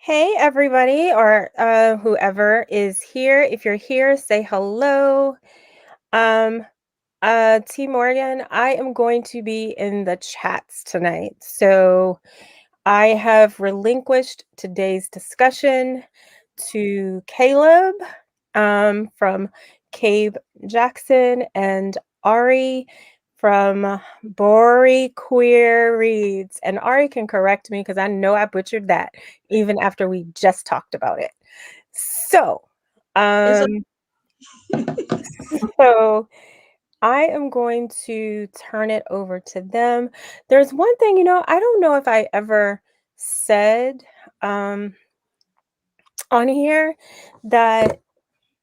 Hey, everybody, or whoever is here. If you're here, say hello. Um, T. Morgan, I am going to be in the chats tonight. So I have relinquished today's discussion to Caleb from Cabe Jackson and Ari from Bori Queer Reads. And Ari can correct me because I know I butchered that even after we just talked about it. So, um, so I am going to turn it over to them. There's one thing, I don't know if I ever said um, on here that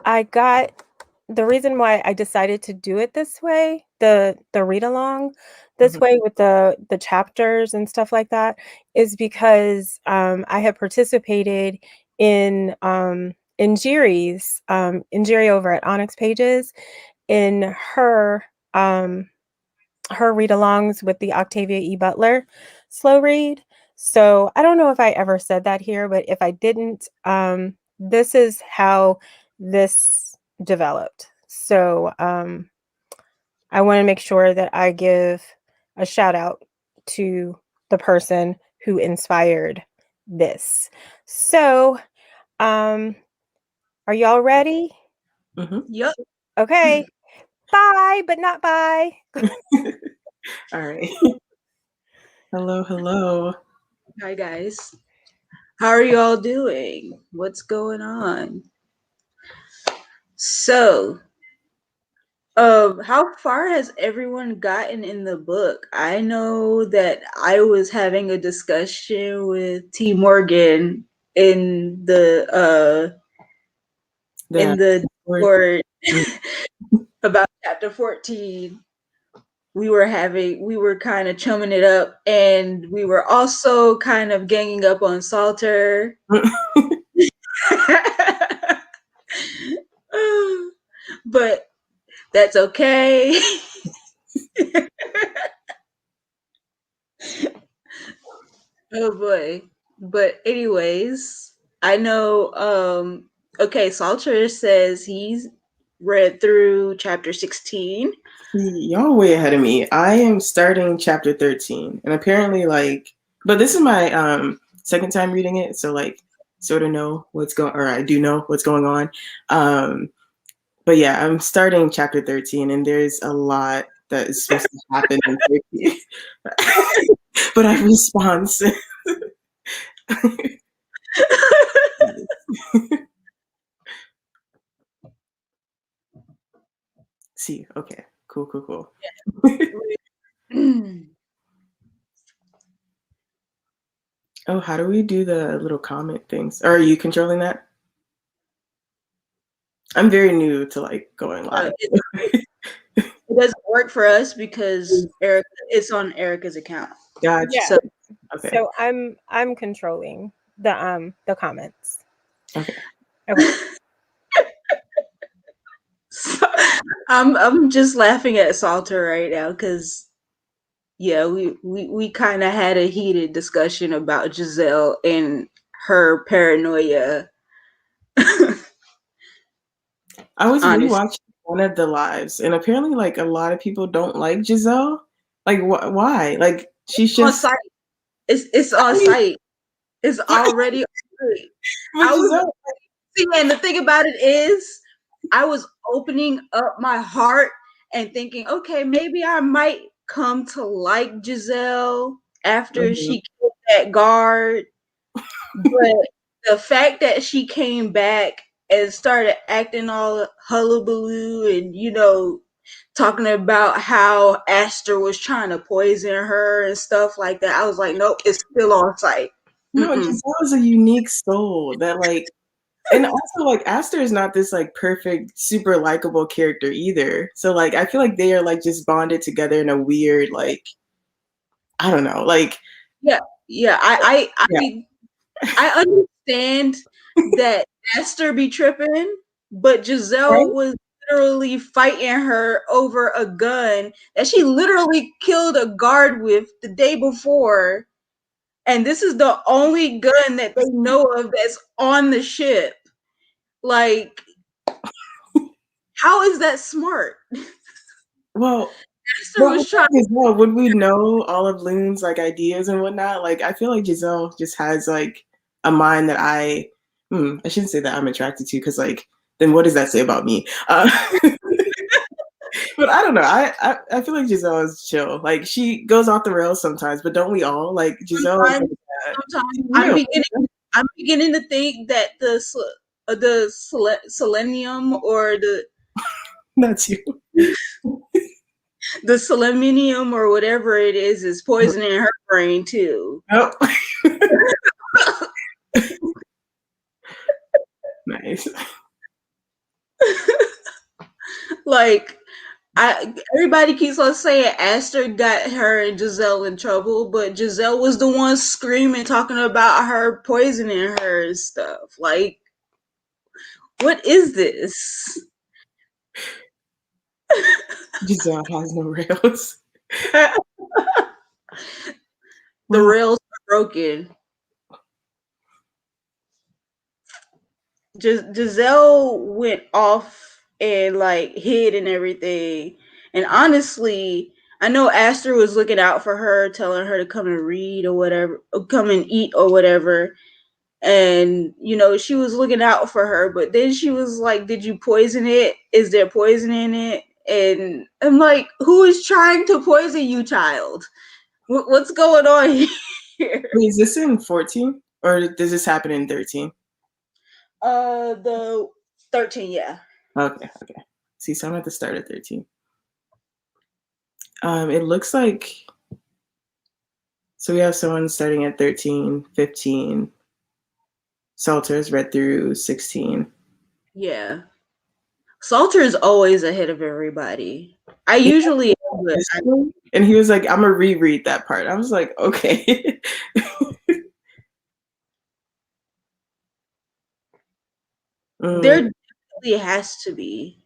I got the reason why I decided to do it this way, the read along this way with the chapters and stuff like that, is because I had participated in Jiri over at Onyx Pages in her read-alongs with the Octavia E. Butler slow read. So I don't know if I ever said that here, but if I didn't, this is how this developed. So I want to make sure that I give a shout out to the person who inspired this. So are y'all ready? Yep. Okay. Bye, but not bye. All right. Hello. Hi guys. How are y'all doing? What's going on? So, how far has everyone gotten in the book? I know that I was having a discussion with T. Morgan in the Discord about chapter 14. We were kind of chumming it up, and we were also kind of ganging up on Salter. But that's okay. Oh boy. But anyways, I know okay, Salter says he's read through chapter 16. Y'all way ahead of me. I am starting chapter 13. And apparently but this is my second time reading it, so sort of know I do know what's going on. But yeah, I'm starting chapter 13 and there's a lot that is supposed to happen in 13. But I respond. See, okay. Cool. Oh, how do we do the little comment things? Are you controlling that? I'm very new to going live. It doesn't work for us because it's on Erica's account. Gotcha. Yeah. So I'm controlling the comments. Okay. So, I'm just laughing at Salter right now because yeah, we kind of had a heated discussion about Giselle and her paranoia. I was rewatching one of the lives, and apparently, a lot of people don't like Giselle. Why? She's just on site. It's on site. It's already on site. And the thing about it is, I was opening up my heart and thinking, okay, maybe I might come to like Giselle after she killed that guard. But the fact that she came back and started acting all hullabaloo and talking about how Aster was trying to poison her and stuff like that, I was like, nope, it's still on site. No, Giselle is a unique soul that and also Aster is not this perfect, super likable character either. So I feel like they are just bonded together in a weird I don't know yeah. I understand that Aster be tripping, but Giselle was literally fighting her over a gun that she literally killed a guard with the day before. and this is the only gun that they know of that's on the ship. Like, how is that smart? Well, Esther was trying. Giselle, would we know all of Loon's like ideas and whatnot? Like, I feel like Giselle just has like a mind that I shouldn't say that I'm attracted to, because like, then what does that say about me? But I don't know. I feel like Giselle is chill. Like, she goes off the rails sometimes, but don't we all? Like, Giselle is Sometimes, like, sometimes real. I'm beginning to think that selenium or That's you. the selenium or whatever it is poisoning her brain too. Nope. Nice. Like, everybody keeps on saying Aster got her and Giselle in trouble, but Giselle was the one screaming, talking about her poisoning her and stuff. Like, what is this? Giselle has no rails. The rails are broken. Giselle went off and like hid and everything. And honestly, I know Aster was looking out for her, telling her to come and read or whatever, or come and eat or whatever. And she was looking out for her, but then she was like, "Did you poison it? Is there poison in it?" And I'm like, "Who is trying to poison you, child? What's going on here?" Wait, is this in 14 or does this happen in 13? The 13, yeah. Okay. See, so I'm at the start of 13. It looks like, so we have someone starting at 13, 15. Salter's read through 16. Yeah. Salter is always ahead of everybody. I usually am, but and he was like, "I'm gonna reread that part." I was like, "Okay." there definitely has to be.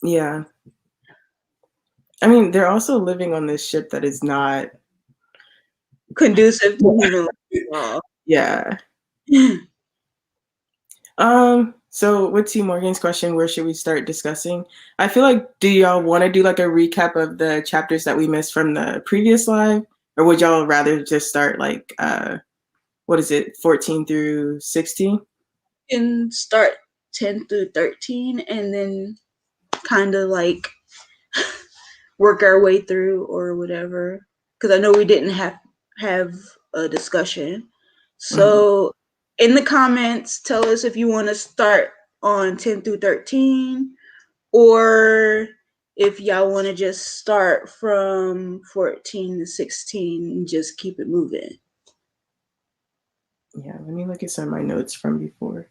Yeah. I mean, they're also living on this ship that is not Conducive to human life. Yeah. So with T. Morgan's question, where should we start discussing? I feel like, do y'all want to do like a recap of the chapters that we missed from the previous live? Or would y'all rather just start like, what is it, 14 through 16? And start 10 through 13 and then kind of like work our way through or whatever. Because I know we didn't have a discussion. So in the comments, tell us if you want to start on 10 through 13 or if y'all want to just start from 14 to 16 and just keep it moving. Yeah, let me look at some of my notes from before.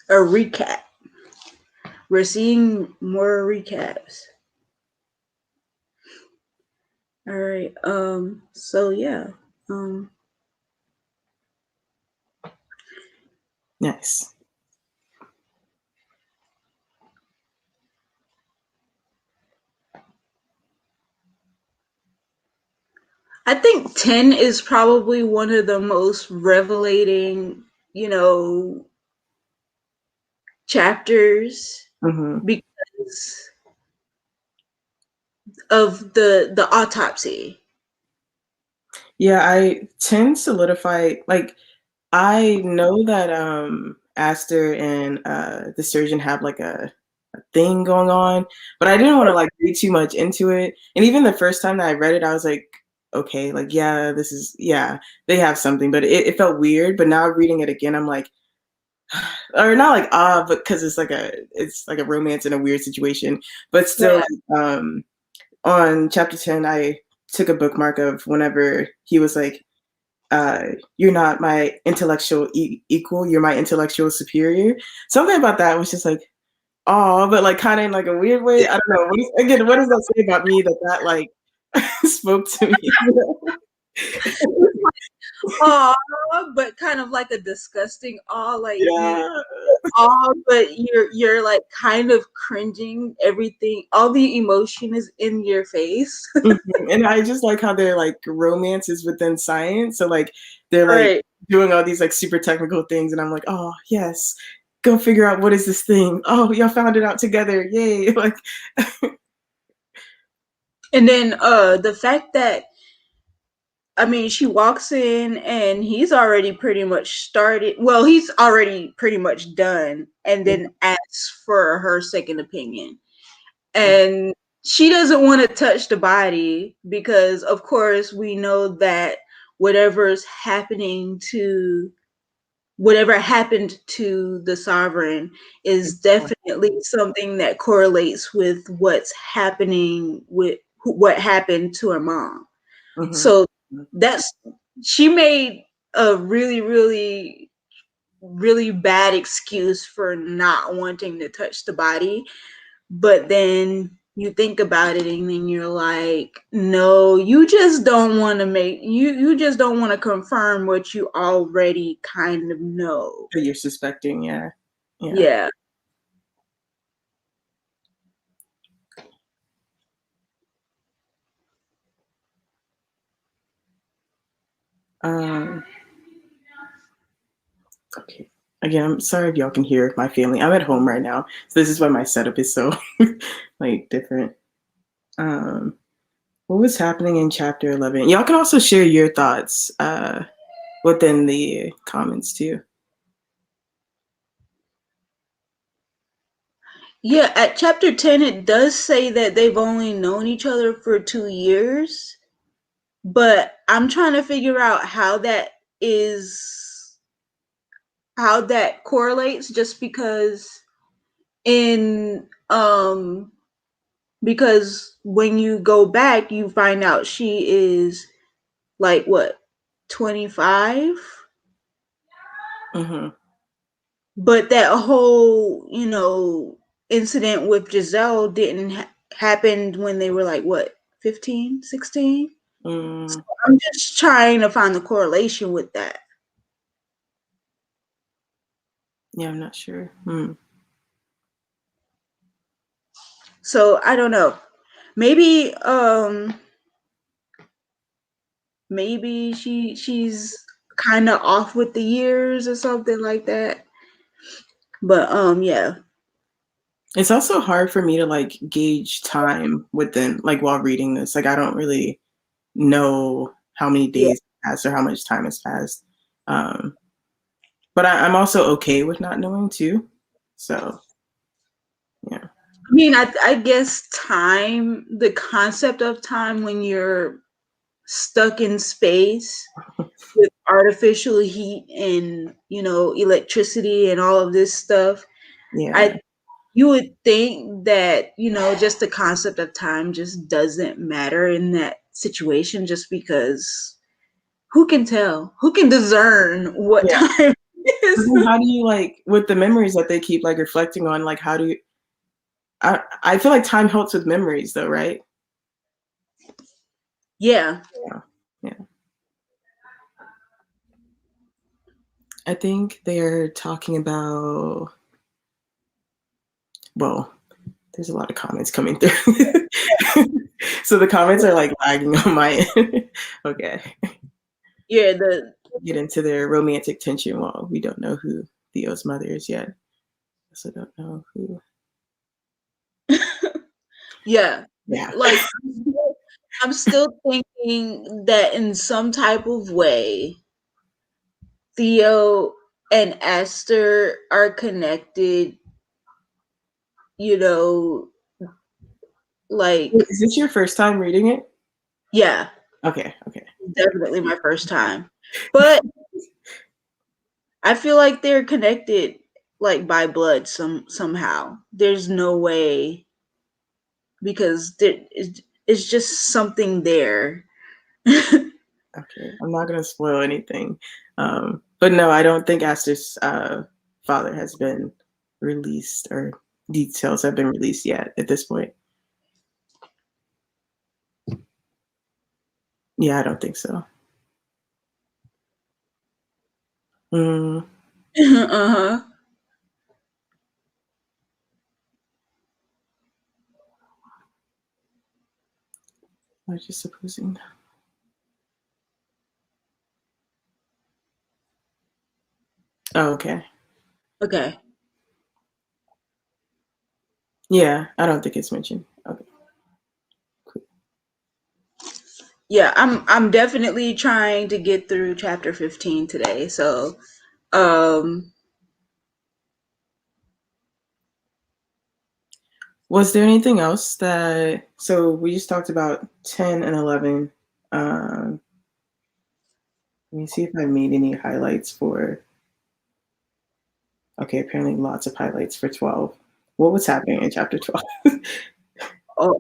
A recap. We're seeing more recaps. All right. So yeah. Nice. I think 10 is probably one of the most revelating, chapters because of the autopsy. Yeah, 10 solidified, like, I know that Aster and the surgeon have like a thing going on, but I didn't want to like read too much into it. And even the first time that I read it, I was like, okay, like, yeah, they have something, but it felt weird. But now reading it again, I'm like, or not like but because it's like a romance in a weird situation, but still, on chapter 10, I took a bookmark of whenever he was like, "You're not my intellectual equal, you're my intellectual superior." Something about that was just like, oh, but like kind of in like a weird way. I don't know. What does that say about me that like spoke to me? Aw, but kind of like a disgusting awe, like Yeah. awe, but you're like kind of cringing. Everything, all the emotion is in your face. And I just like how they're like romance is within science. So like they're like Right. doing all these like super technical things, and I'm like, oh yes, go figure out what is this thing. Oh, y'all found it out together. Yay. Like And then the fact that, I mean, she walks in and he's already pretty much started. Well, he's already pretty much done, and then asks for her second opinion. And she doesn't want to touch the body because, of course, we know that whatever's happening to whatever happened to the sovereign is definitely something that correlates with what's happening with what happened to her mom. Mhm. So that's she made a really, really, really bad excuse for not wanting to touch the body. But then you think about it and then you're like, no, you just don't want to you just don't want to confirm what you already kind of know. That you're suspecting, yeah. Yeah. Yeah. Um okay. Again, I'm sorry if y'all can hear my family. I'm at home right now. So this is why my setup is so like different. Um what was happening in chapter 11? Y'all can also share your thoughts within the comments too. Yeah, at chapter 10 it does say that they've only known each other for 2 years, but I'm trying to figure out is how that correlates, just in because when you go back you find out she is like what, 25, Mm-hmm. but that whole incident with Giselle didn't happened when they were like what, 15, 16. So Mm, I'm just trying to find the correlation with that. yeah, I'm not sure. Hmm. So I don't know, maybe maybe she's kind of off with the years or something like that. But yeah. It's also hard for me to like gauge time within like while reading this. Like I don't really know how many Yeah. days passed or how much time has passed. Um, but I'm also okay with not knowing too. So yeah. I mean, I guess time, the concept of time when you're stuck in space with artificial heat and, electricity and all of this stuff, Yeah. I you would think that, just the concept of time just doesn't matter in that situation, just because who can tell? Who can discern what Yeah. time But is? then how do you like with the memories that they keep like reflecting on, like how do you I feel like time helps with memories though, right? Yeah. Yeah. Yeah. I think they're talking about well, there's a lot of comments coming through. So the comments are like lagging on my end. Okay. Yeah, the Get into their romantic tension while we don't know who Theo's mother is yet. Also don't know who. yeah. Yeah. Like I'm still thinking that in some type of way Theo and Esther are connected, you know, like, Is this your first time reading it? yeah, Okay. Okay. definitely my first time. But I feel like they're connected like by blood somehow. There's no way, because it's just something there. Okay. I'm not gonna spoil anything. But no, I don't think Aster's father has been released or details have been released yet at this point. Yeah, I don't think so. Mm. Uh-huh. I was just supposing. Oh, okay. Okay. Yeah, I don't think it's mentioned. Okay. Yeah, I'm definitely trying to get through chapter 15 today. So, um Was there anything else that? So we just talked about 10 and 11. Let me see if I made any highlights for. Okay, apparently lots of highlights for 12. What was happening in chapter 12? oh,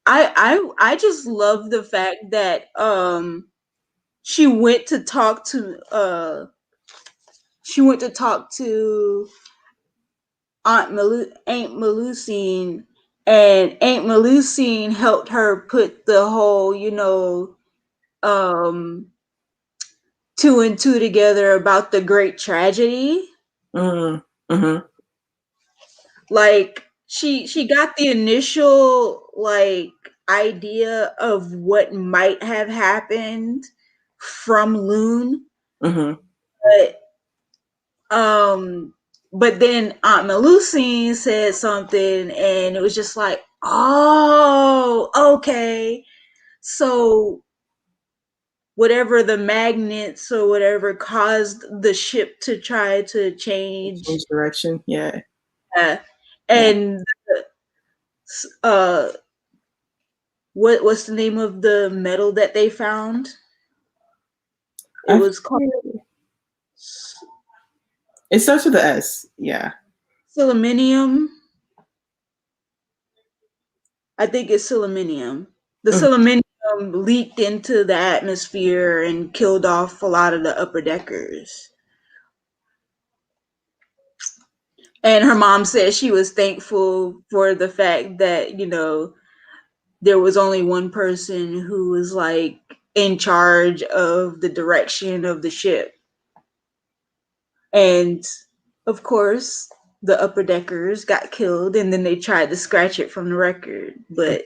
I just love the fact that she went to talk to Aunt Melusine, and Aunt Melusine helped her put the whole, um, two and two together about the great tragedy. Mm-hmm. Like she got the initial like idea of what might have happened from Loon, Mm-hmm. but Um, but then Aunt Melusine said something, and it was just like, oh, okay. So whatever the magnets or whatever caused the ship to try to change, Change direction. Yeah. uh, Yeah. and uh, what's the name of the metal that they found? It I was called forget. It starts with the S. Yeah. siluminium. I think it's siluminium. The Mm-hmm. siluminium leaked into the atmosphere and killed off a lot of the upper deckers. And her mom said she was thankful for the fact that, there was only one person who was like in charge of the direction of the ship. And of course, the upper deckers got killed and then they tried to scratch it from the record. But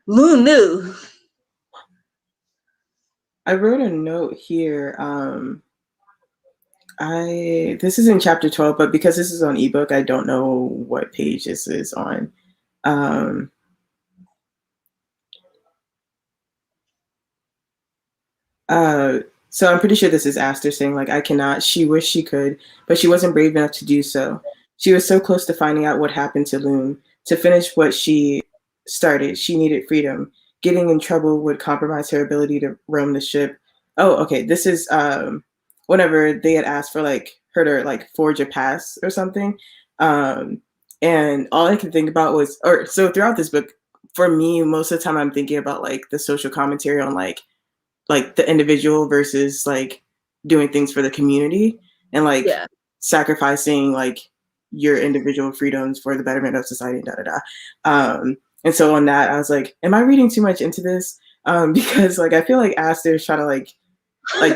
Lou knew. I wrote a note here. I This is in chapter 12, but because this is on ebook, I don't know what page this is on. Um, uh, so I'm pretty sure this is Aster saying like, "I cannot." She wished she could, but she wasn't brave enough to do so. She was so close to finding out what happened to Loon. To finish what she started, she needed freedom. Getting in trouble would compromise her ability to roam the ship. Oh, okay. This is whenever they had asked for like her to like forge a pass or something. Um, and all I could think about was, or so throughout this book, for me, most of the time I'm thinking about like the social commentary on like the individual versus like doing things for the community and like Yeah. sacrificing like your individual freedoms for the betterment of society, da da da. And so on that, I was like, am I reading too much into this? Because like I feel like Aster is trying to like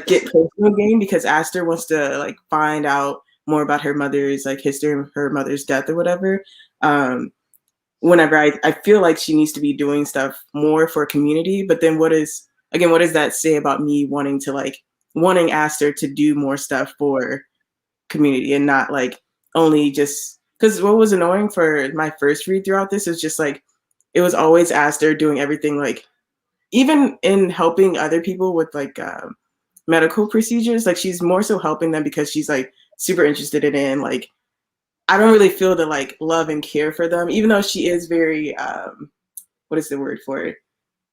get personal gain because Aster wants to like find out more about her mother's like history, her mother's death or whatever. Um, Whenever I feel like she needs to be doing stuff more for community, but then what does that say about me wanting Aster to do more stuff for community and not like only just because what was annoying for my first read throughout this is just like it was always Aster doing everything like even in helping other people with like medical procedures, like she's more so helping them because she's like super interested in it and like I don't really feel the like love and care for them, even though she is very what is the word for it?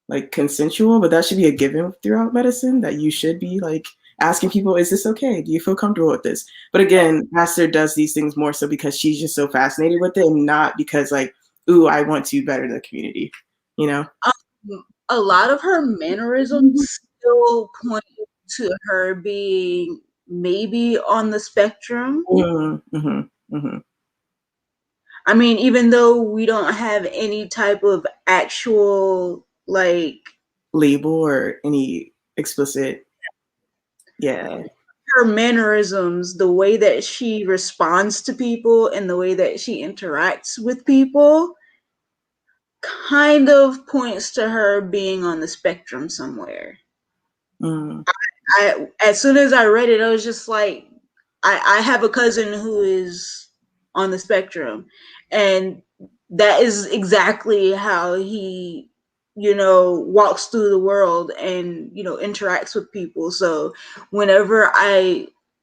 Like consensual, but that should be a given throughout medicine that you should be like asking people, is this okay? Do you feel comfortable with this? But again, Aster does these things more so because she's just so fascinated with it and not because like, ooh, I want to better the community, you know? A lot of her mannerisms still point to her being maybe on the spectrum. Mm-hmm, mm-hmm. I mean, even though we don't have any type of actual like Label or any explicit, yeah. her mannerisms, the way that she responds to people and the way that she interacts with people kind of points to her being on the spectrum somewhere. Mm. As soon as I read it, I was just like, I have a cousin who is on the spectrum, and that is exactly how he, walks through the world and interacts with people. So whenever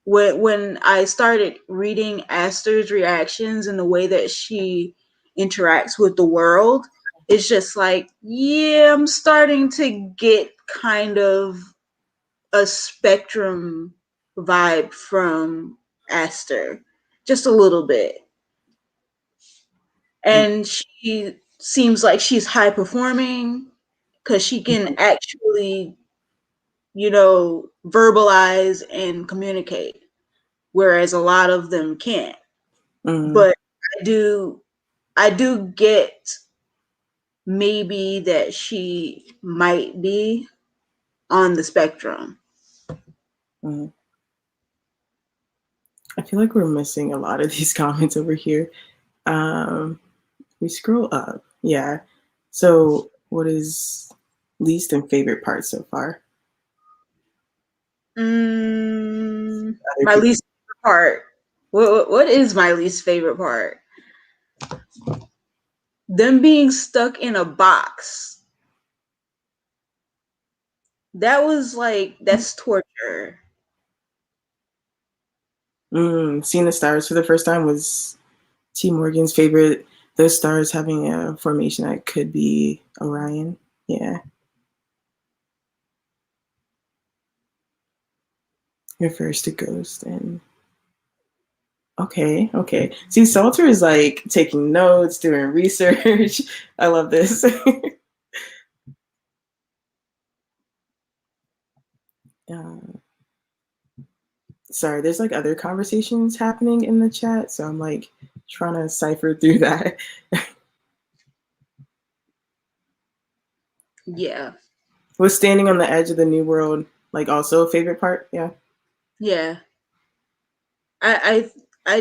when I started reading Aster's reactions and the way that she interacts with the world, it's just like, yeah, I'm starting to get kind of a spectrum vibe from Aster, just a little bit. And she seems like she's high performing because she can actually, verbalize and communicate, whereas a lot of them can't. But I do get maybe that she might be on the spectrum. I feel like we're missing a lot of these comments over here. We scroll up. Yeah. So what is least and favorite part so far? My least favorite part. What is my least favorite part? Them being stuck in a box. That's torture. Seeing the stars for the first time was T. Morgan's favorite. Those stars having a formation that could be Orion. Yeah. Refers to ghost and okay. See, Salter is like taking notes, doing research. I love this. Sorry, there's like other conversations happening in the chat, so I'm like trying to cipher through that. Yeah. Was standing on the edge of the new world like also a favorite part? Yeah. Yeah. I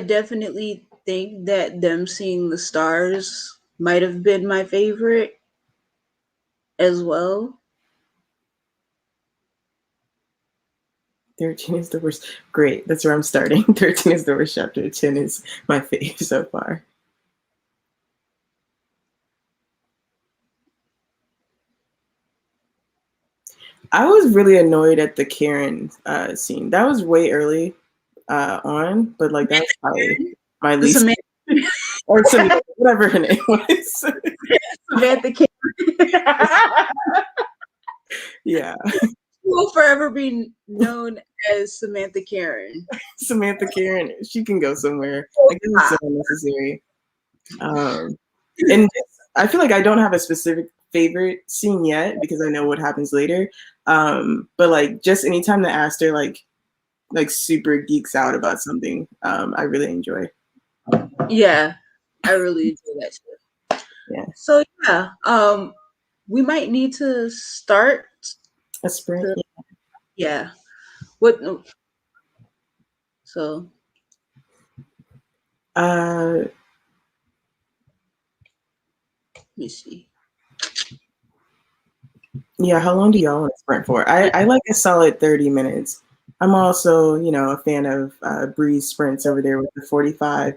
definitely think that them seeing the stars might have been my favorite as well. 13 is the worst. Great. That's where I'm starting. 13 is the worst chapter. 10 is my fave so far. I was really annoyed at the Karen scene. That was way early on, but like that's probably my least. Or Samantha, whatever her name was. Samantha Karen. Yeah. Will forever be known as Samantha Karen. Samantha Karen, she can go somewhere. Like this is so unnecessary. And I feel like I don't have a specific favorite scene yet because I know what happens later. But like just anytime that Aster like super geeks out about something, I really enjoy. Yeah, I really enjoy that too. Yeah. So yeah, we might need to start A sprint. Yeah. What? So. Let me see. Yeah, how long do y'all want to sprint for? I like a solid 30 minutes. I'm also, a fan of Bree's sprints over there with the 45.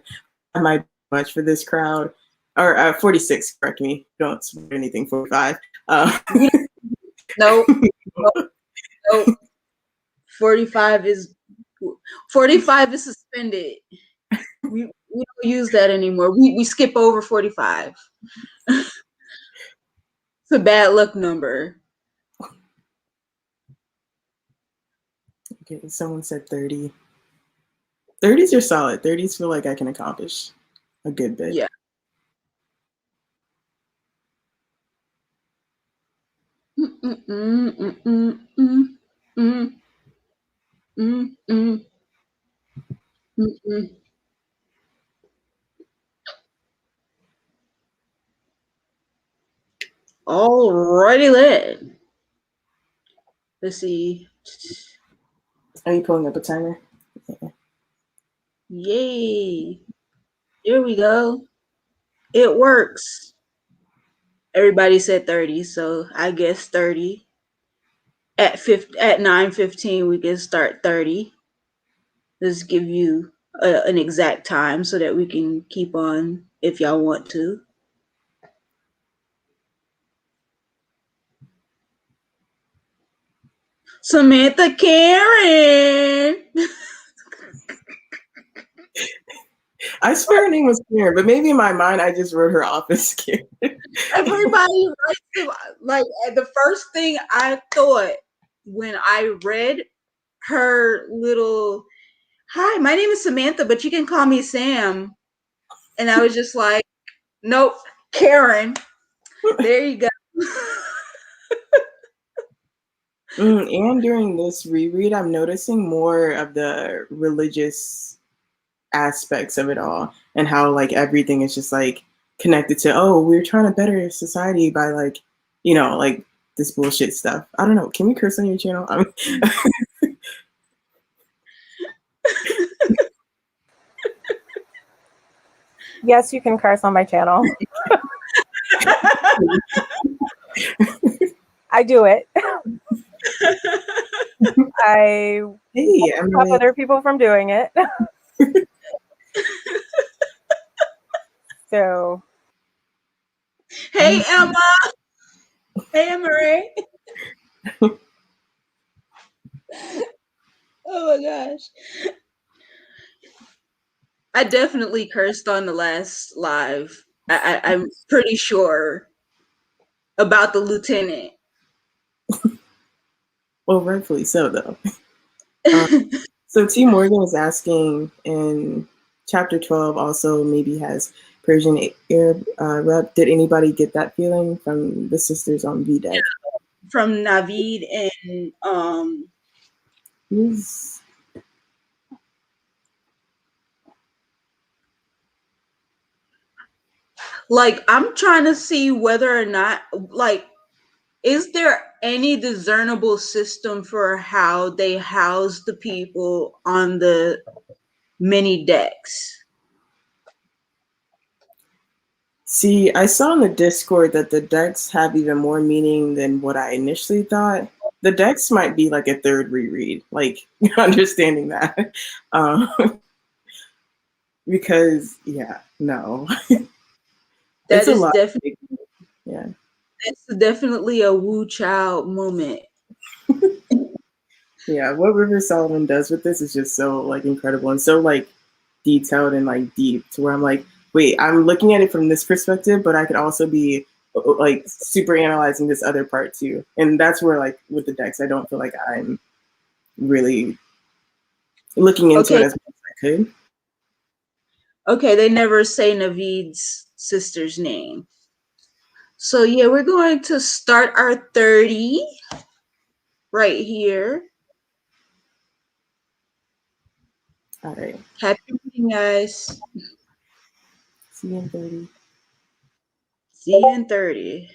I might be much for this crowd. Or 46, correct me. Don't sprint anything 45. Nope. 45 is suspended. We don't use that anymore. We skip over 45. It's a bad luck number. Okay, someone said 30. 30s are solid. 30s feel like I can accomplish a good bit. Yeah. Alrighty then. Let's see. Are you pulling up a timer? Yay. Here we go. It works. Everybody said 30, so I guess 30. At 9:15 we can start 30. Let's give you an exact time so that we can keep on if y'all want to. Samantha Karen. I swear her name was Karen, but maybe in my mind I just wrote her off as Karen. Everybody writes them, like the first thing I thought when I read her little hi, my name is Samantha, but you can call me Sam. And I was just like, nope, Karen. There you go. And during this reread, I'm noticing more of the religious aspects of it all and how like everything is just like connected to, oh, we're trying to better society by like, like this bullshit stuff. I don't know. Can we curse on your channel? Yes, you can curse on my channel. I do it. I stop other people from doing it. So. Hey, Emma. Hey, Emma. Oh my gosh. I definitely cursed on the last live. I'm pretty sure about the lieutenant. Well, rightfully so, though. So T. Morgan is asking in chapter 12 also maybe has Persian Arab rep. Did anybody get that feeling from the sisters on VDEC? Yeah, from Naveed and Yes. like I'm trying to see whether or not like is there any discernible system for how they house the people on the mini decks? See, I saw in the Discord that the decks have even more meaning than what I initially thought. The decks might be like a third reread, like understanding that. Because, yeah, no. That It's a is lot. definitely, Yeah. that's definitely a Wu Child moment. Yeah, what River Solomon does with this is just so like incredible and so like detailed and like deep to where I'm like, wait, I'm looking at it from this perspective, but I could also be like super analyzing this other part too. And that's where like with the decks, I don't feel like I'm really looking into it as much as I could. Okay, they never say Naveed's sister's name. So yeah, we're going to start our 30 right here. All right. Happy reading, guys. See you in 30. See you in 30.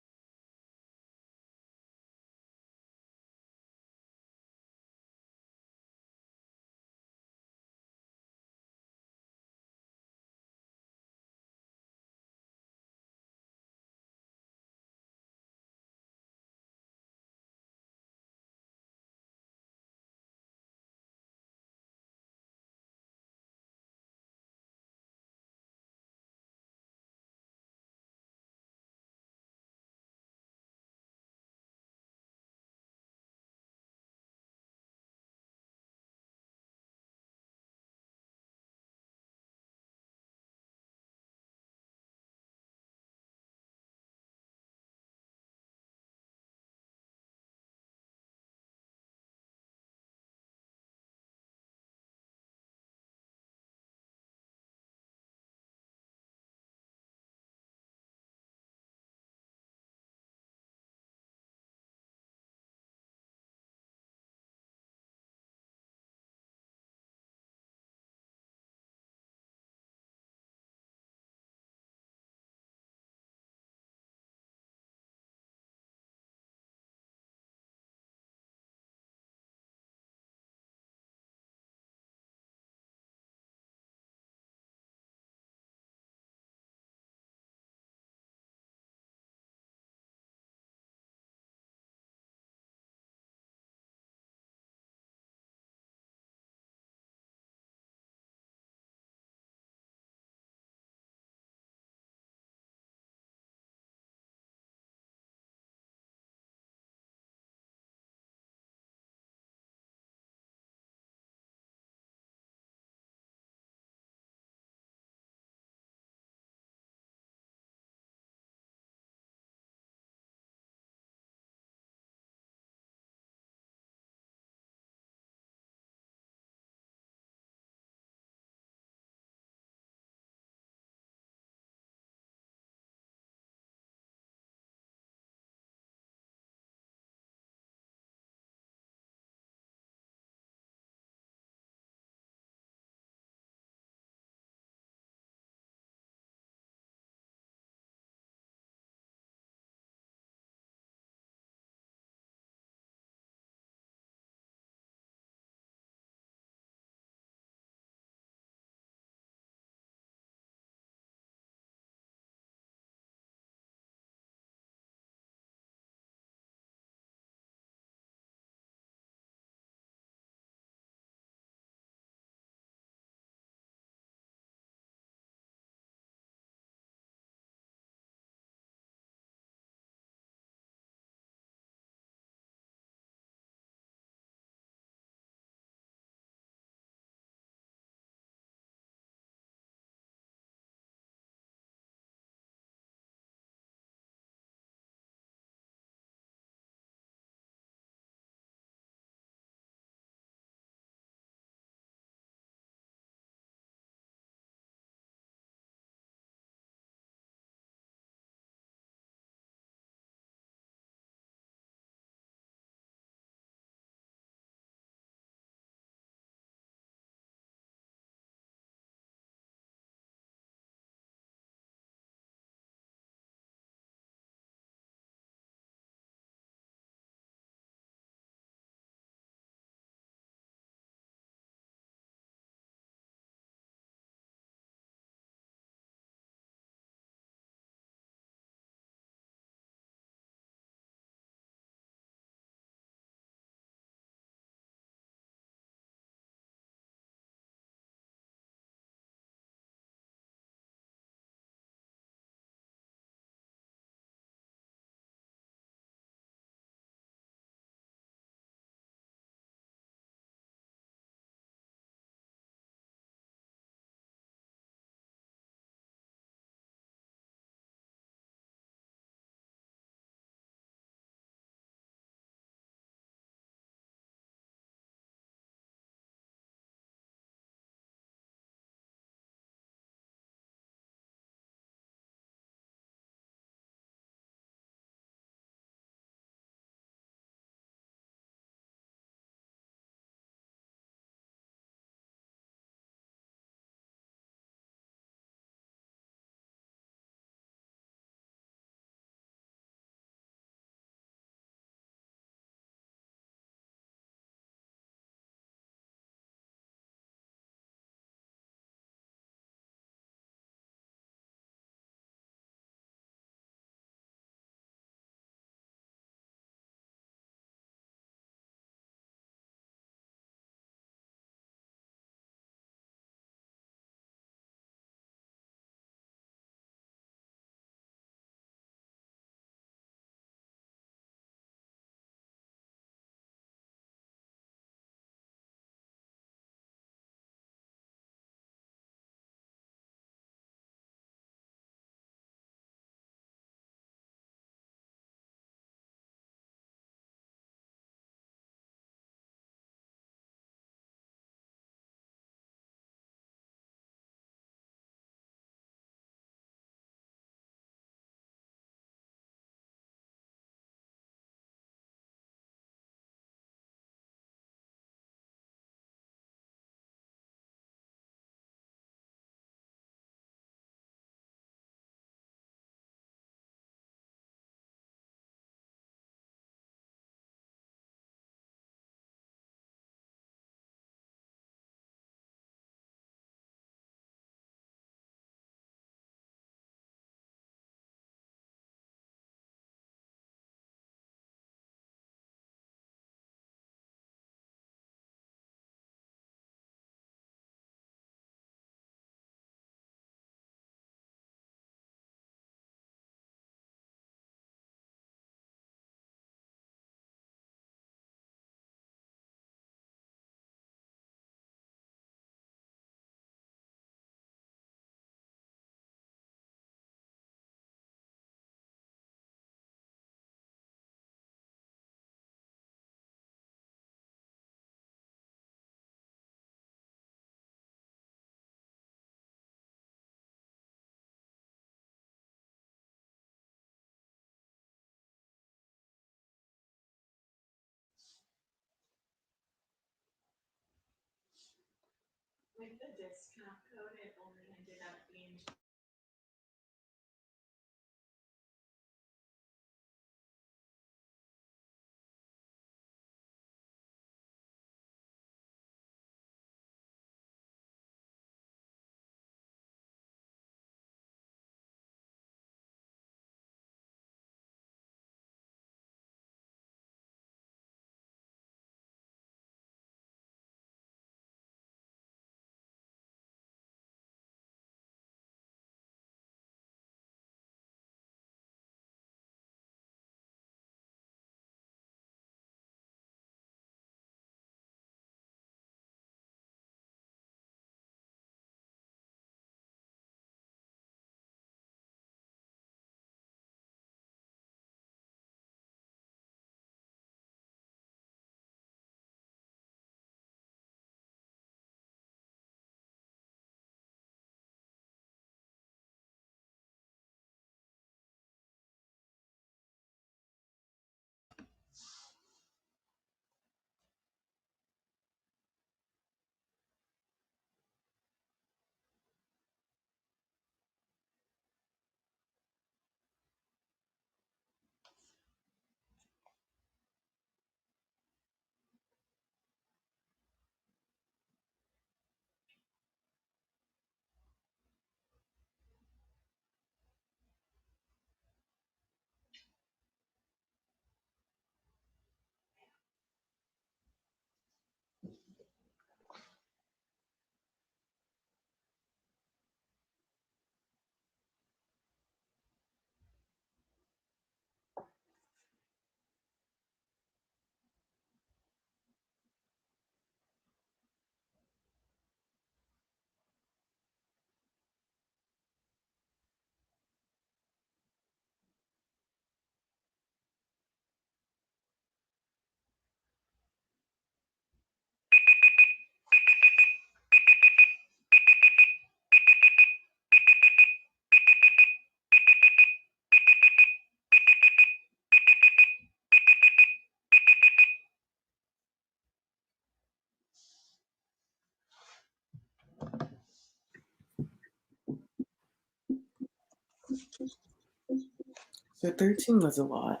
So 13 was a lot.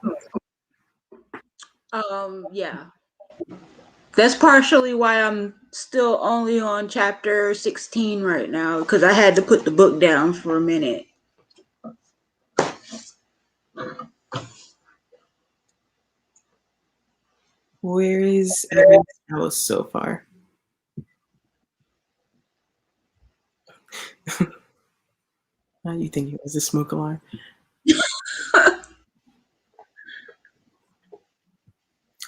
Yeah. That's partially why I'm still only on chapter 16 right now, because I had to put the book down for a minute. Where is Evan's house so far? How do you think it was a smoke alarm?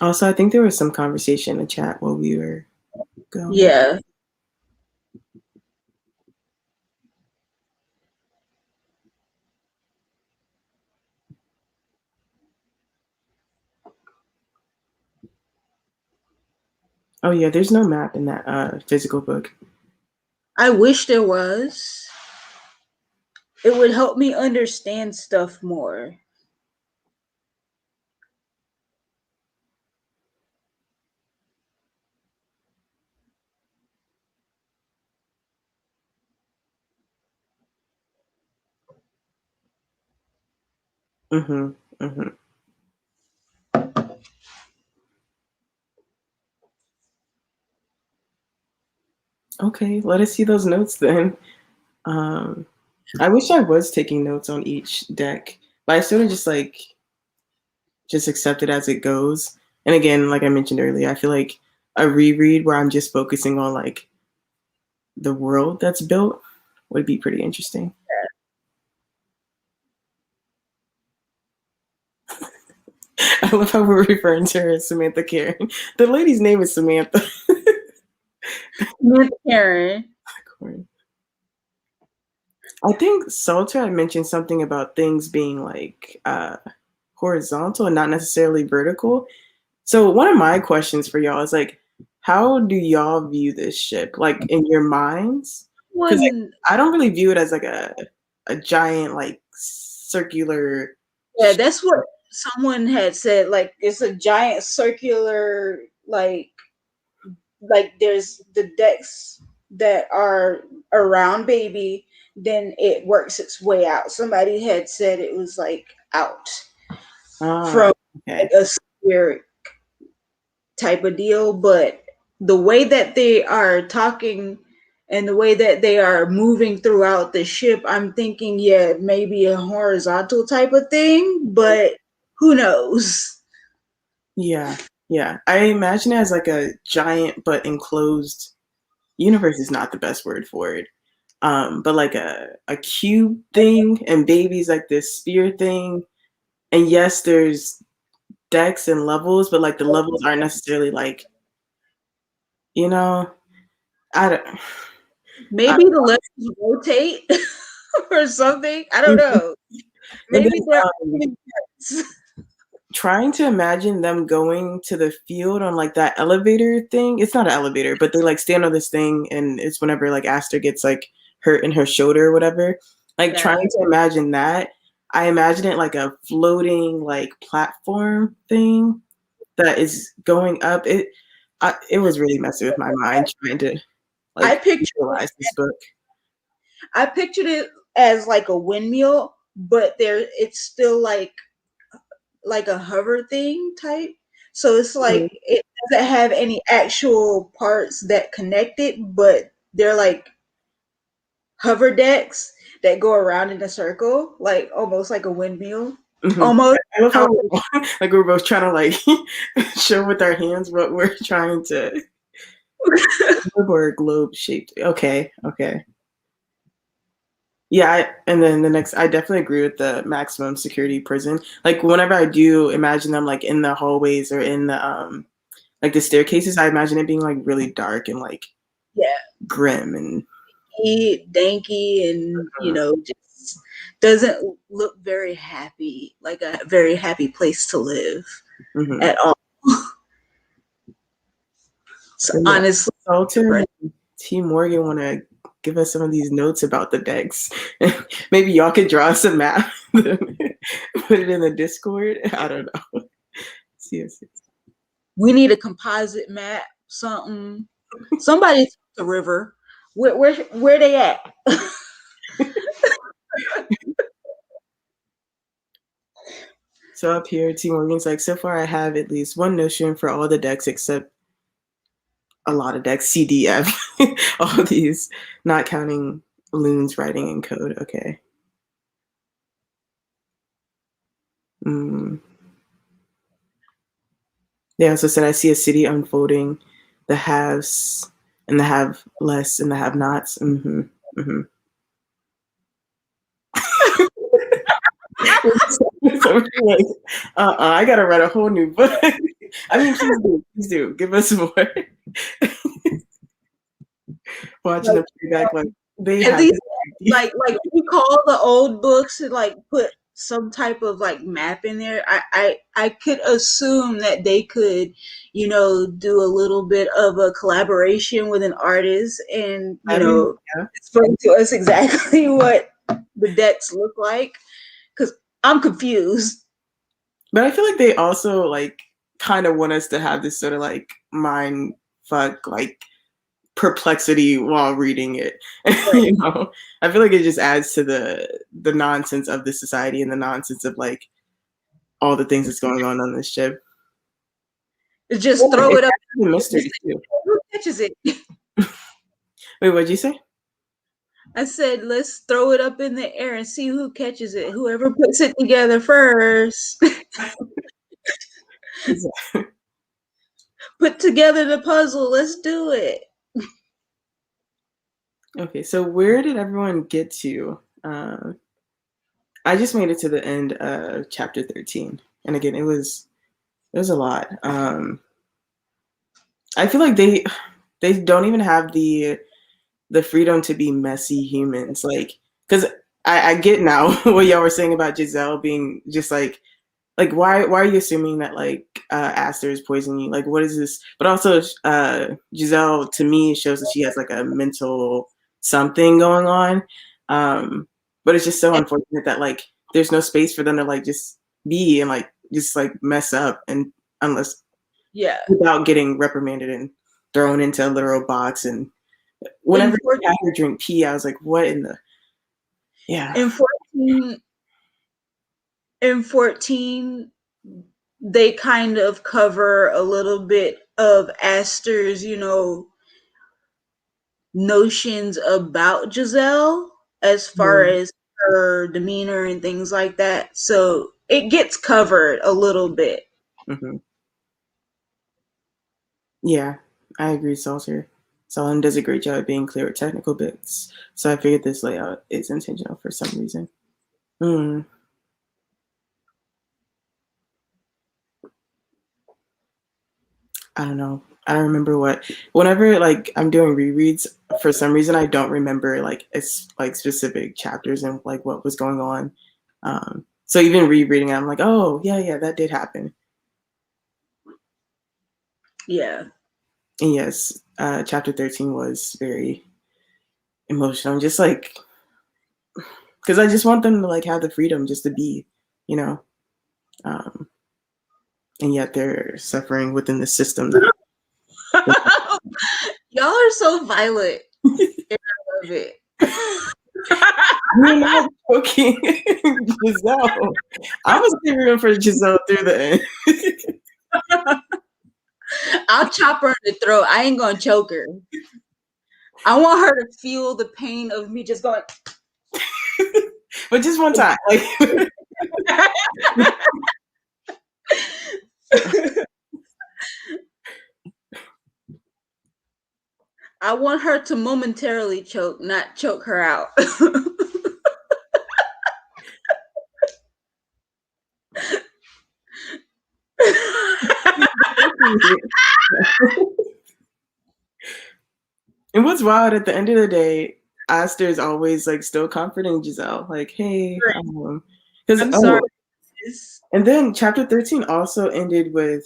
Also, I think there was some conversation in the chat while we were going. Yeah. Oh yeah, there's no map in that physical book. I wish there was. It would help me understand stuff more. Mm-hmm. Mm-hmm. Okay, let us see those notes then. I wish I was taking notes on each deck, but I sort of just accept it as it goes. And again, like I mentioned earlier, I feel like a reread where I'm just focusing on like the world that's built would be pretty interesting. I love how we're referring to her as Samantha Karen. The lady's name is Samantha. Miss Karen. I think Salter had mentioned something about things being like horizontal and not necessarily vertical. So one of my questions for y'all is like, how do y'all view this ship? Like in your minds? Because like, One, I don't really view it as like a giant like circular. yeah, that's what someone had said. Like it's a giant circular, like there's the decks. that are around baby, then it works its way out. Somebody had said it was like out Ah, from okay. like a spirit type of deal, but the way that they are talking and the way that they are moving throughout the ship, I'm thinking, yeah, maybe a horizontal type of thing, but who knows? Yeah, yeah. I imagine it as like a giant but enclosed universe is not the best word for it. But like a cube thing, and baby's like this sphere thing. And yes, there's decks and levels, but like the levels aren't necessarily like, you know, I don't. I, Maybe the levels rotate or something. I don't know. and Maybe they're then trying to imagine them going to the field on like that elevator thing. It's not an elevator, but they like stand on this thing, and it's whenever like Aster gets like hurt in her shoulder or whatever. Like yeah. trying to imagine that, I imagine it like a floating like platform thing that is going up. It was really messing with my mind trying to I like picture visualize this book. I pictured it as like a windmill, but there it's still like a hover thing type. So it's like Mhm. it doesn't have any actual parts that connect it, but they're like hover decks that go around in a circle, like almost like a windmill. Mhm. Almost. I love how like we're both trying to like show with our hands what we're trying to or globe shaped. Okay, okay. Yeah, and then the next, I definitely agree with the maximum security prison. Like whenever I do imagine them like in the hallways or in the like the staircases, I imagine it being like really dark and like Yeah, grim and danky, and just doesn't look very happy, like a very happy place to live mhm. at all. So So yeah, honestly, Salter and T Morgan want to give us some of these notes about the decks. Maybe y'all could draw us a map, put it in the Discord. I don't know. See, we need a composite map, something. Somebody took the river. Where they at? so up here, T Morgan's like, so far I have at least one notion for all the decks except a lot of decks, CDF, all these, not counting loons writing in code. Okay. Mm. They also said, I see a city unfolding, the haves and the have less and the have nots. Mm-hmm. Mm-hmm. So like, I gotta write a whole new book. I mean, please do. Give us more. Watching Like, them back, like they at have least like we call the old books and like put some type of like map in there. I could assume that they could, do a little bit of a collaboration with an artist and I mean, yeah. explain to us exactly what the decks look like. Because I'm confused. But I feel like they also like kind of want us to have this sort of like mind fuck like perplexity while reading it. Right. I feel like it just adds to the nonsense of the society and the nonsense of like all the things that's going on this ship. Just Oh, throw it it up. adds to the mystery too. Who catches it? Wait, what'd you say? I said, let's throw it up in the air and see who catches it. Whoever puts it together first. Put together the puzzle. Let's do it. Okay, so where did everyone get to? I just made it to the end of chapter 13, and again, it was a lot. I feel like they don't even have the freedom to be messy humans, like because I get now what y'all were saying about Giselle being just like why are you assuming that like Aster is poisoning you? Like what is this? But also Giselle to me shows that she has like a mental something going on. But it's just so unfortunate that like there's no space for them to like just be and like just like mess up and unless Yeah. without getting reprimanded and thrown into a literal box and Whenever I had her drink pee, I was like, what in the... Yeah. In 14, they kind of cover a little bit of Aster's, notions about Giselle as far as her demeanor and things like that. So it gets covered a little bit. Mm-hmm. Yeah, I agree, Salter. Solon does a great job at being clear with technical bits, so I figured this layout is intentional for some reason. I don't know. I don't remember what. Whenever like I'm doing rereads, for some reason I don't remember like it's like specific chapters and like what was going on. So even rereading it, I'm like, oh yeah, that did happen. Yeah. And yes, chapter 13 was very emotional. Just like, because I just want them to like have the freedom just to be, you know. And yet they're suffering within the system. Y'all are so violent. I love it. You're not joking, Giselle. I was rooting for Giselle through the end. I'll chop her in the throat. I ain't gonna choke her. I want her to feel the pain of me just going. But just one time, like. I want her to momentarily choke, not choke her out. And what's wild, at the end of the day, Aster is always like still comforting Giselle, like, "Hey, because I'm sorry." And then chapter 13 also ended with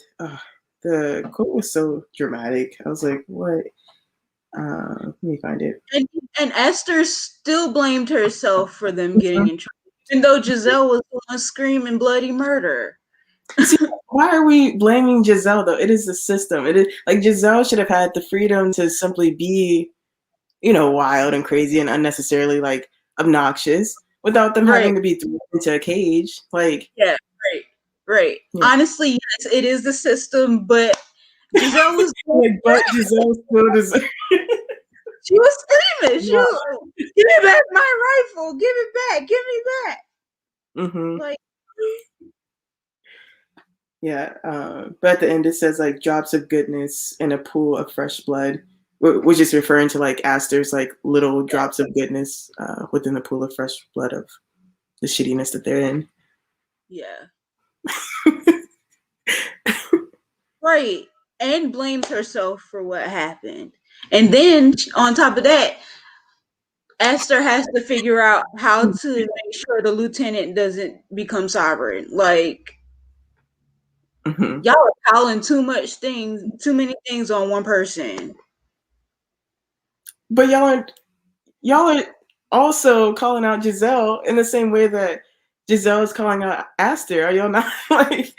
the quote was so dramatic. I was like, "What?" Let me find it. And Esther still blamed herself for them getting in trouble, even though Giselle was the one screaming bloody murder. See, why are we blaming Giselle though? It is the system. It is like Giselle should have had the freedom to simply be, wild and crazy and unnecessarily like obnoxious without them having to be thrown into a cage. Like, yeah, right. Yeah. Honestly, yes, it is the system, but Giselle was like, but Giselle still deserves. She was screaming. She was, give me back my rifle. Give it back. Give me back. Mm-hmm. Like, yeah. But at the end, it says like drops of goodness in a pool of fresh blood, which is referring to like Aster's like little drops of goodness within the pool of fresh blood of the shittiness that they're in. Yeah. Right. And blames herself for what happened. And then on top of that, Esther has to figure out how to make sure the lieutenant doesn't become sovereign. Like, y'all are piling too many things on one person. But y'all are also calling out Giselle in the same way that Giselle is calling out Aster. Are y'all not like?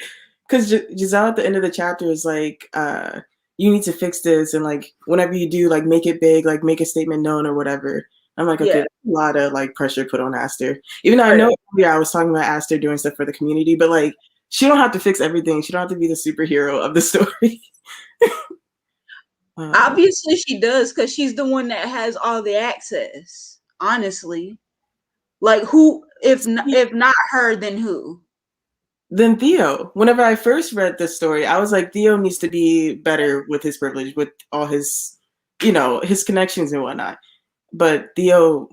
Because Giselle at the end of the chapter is like, you need to fix this, and like whenever you do, like make it big, like make a statement known or whatever. I'm like, okay, a lot of like pressure put on Aster. Even though I know I was talking about Aster doing stuff for the community, but like she don't have to fix everything. She don't have to be the superhero of the story. Obviously she does, because she's the one that has all the access. Honestly, like who? If not her, then who? Then Theo. Whenever I first read this story, I was like, Theo needs to be better with his privilege, with all his, his connections and whatnot. But Theo,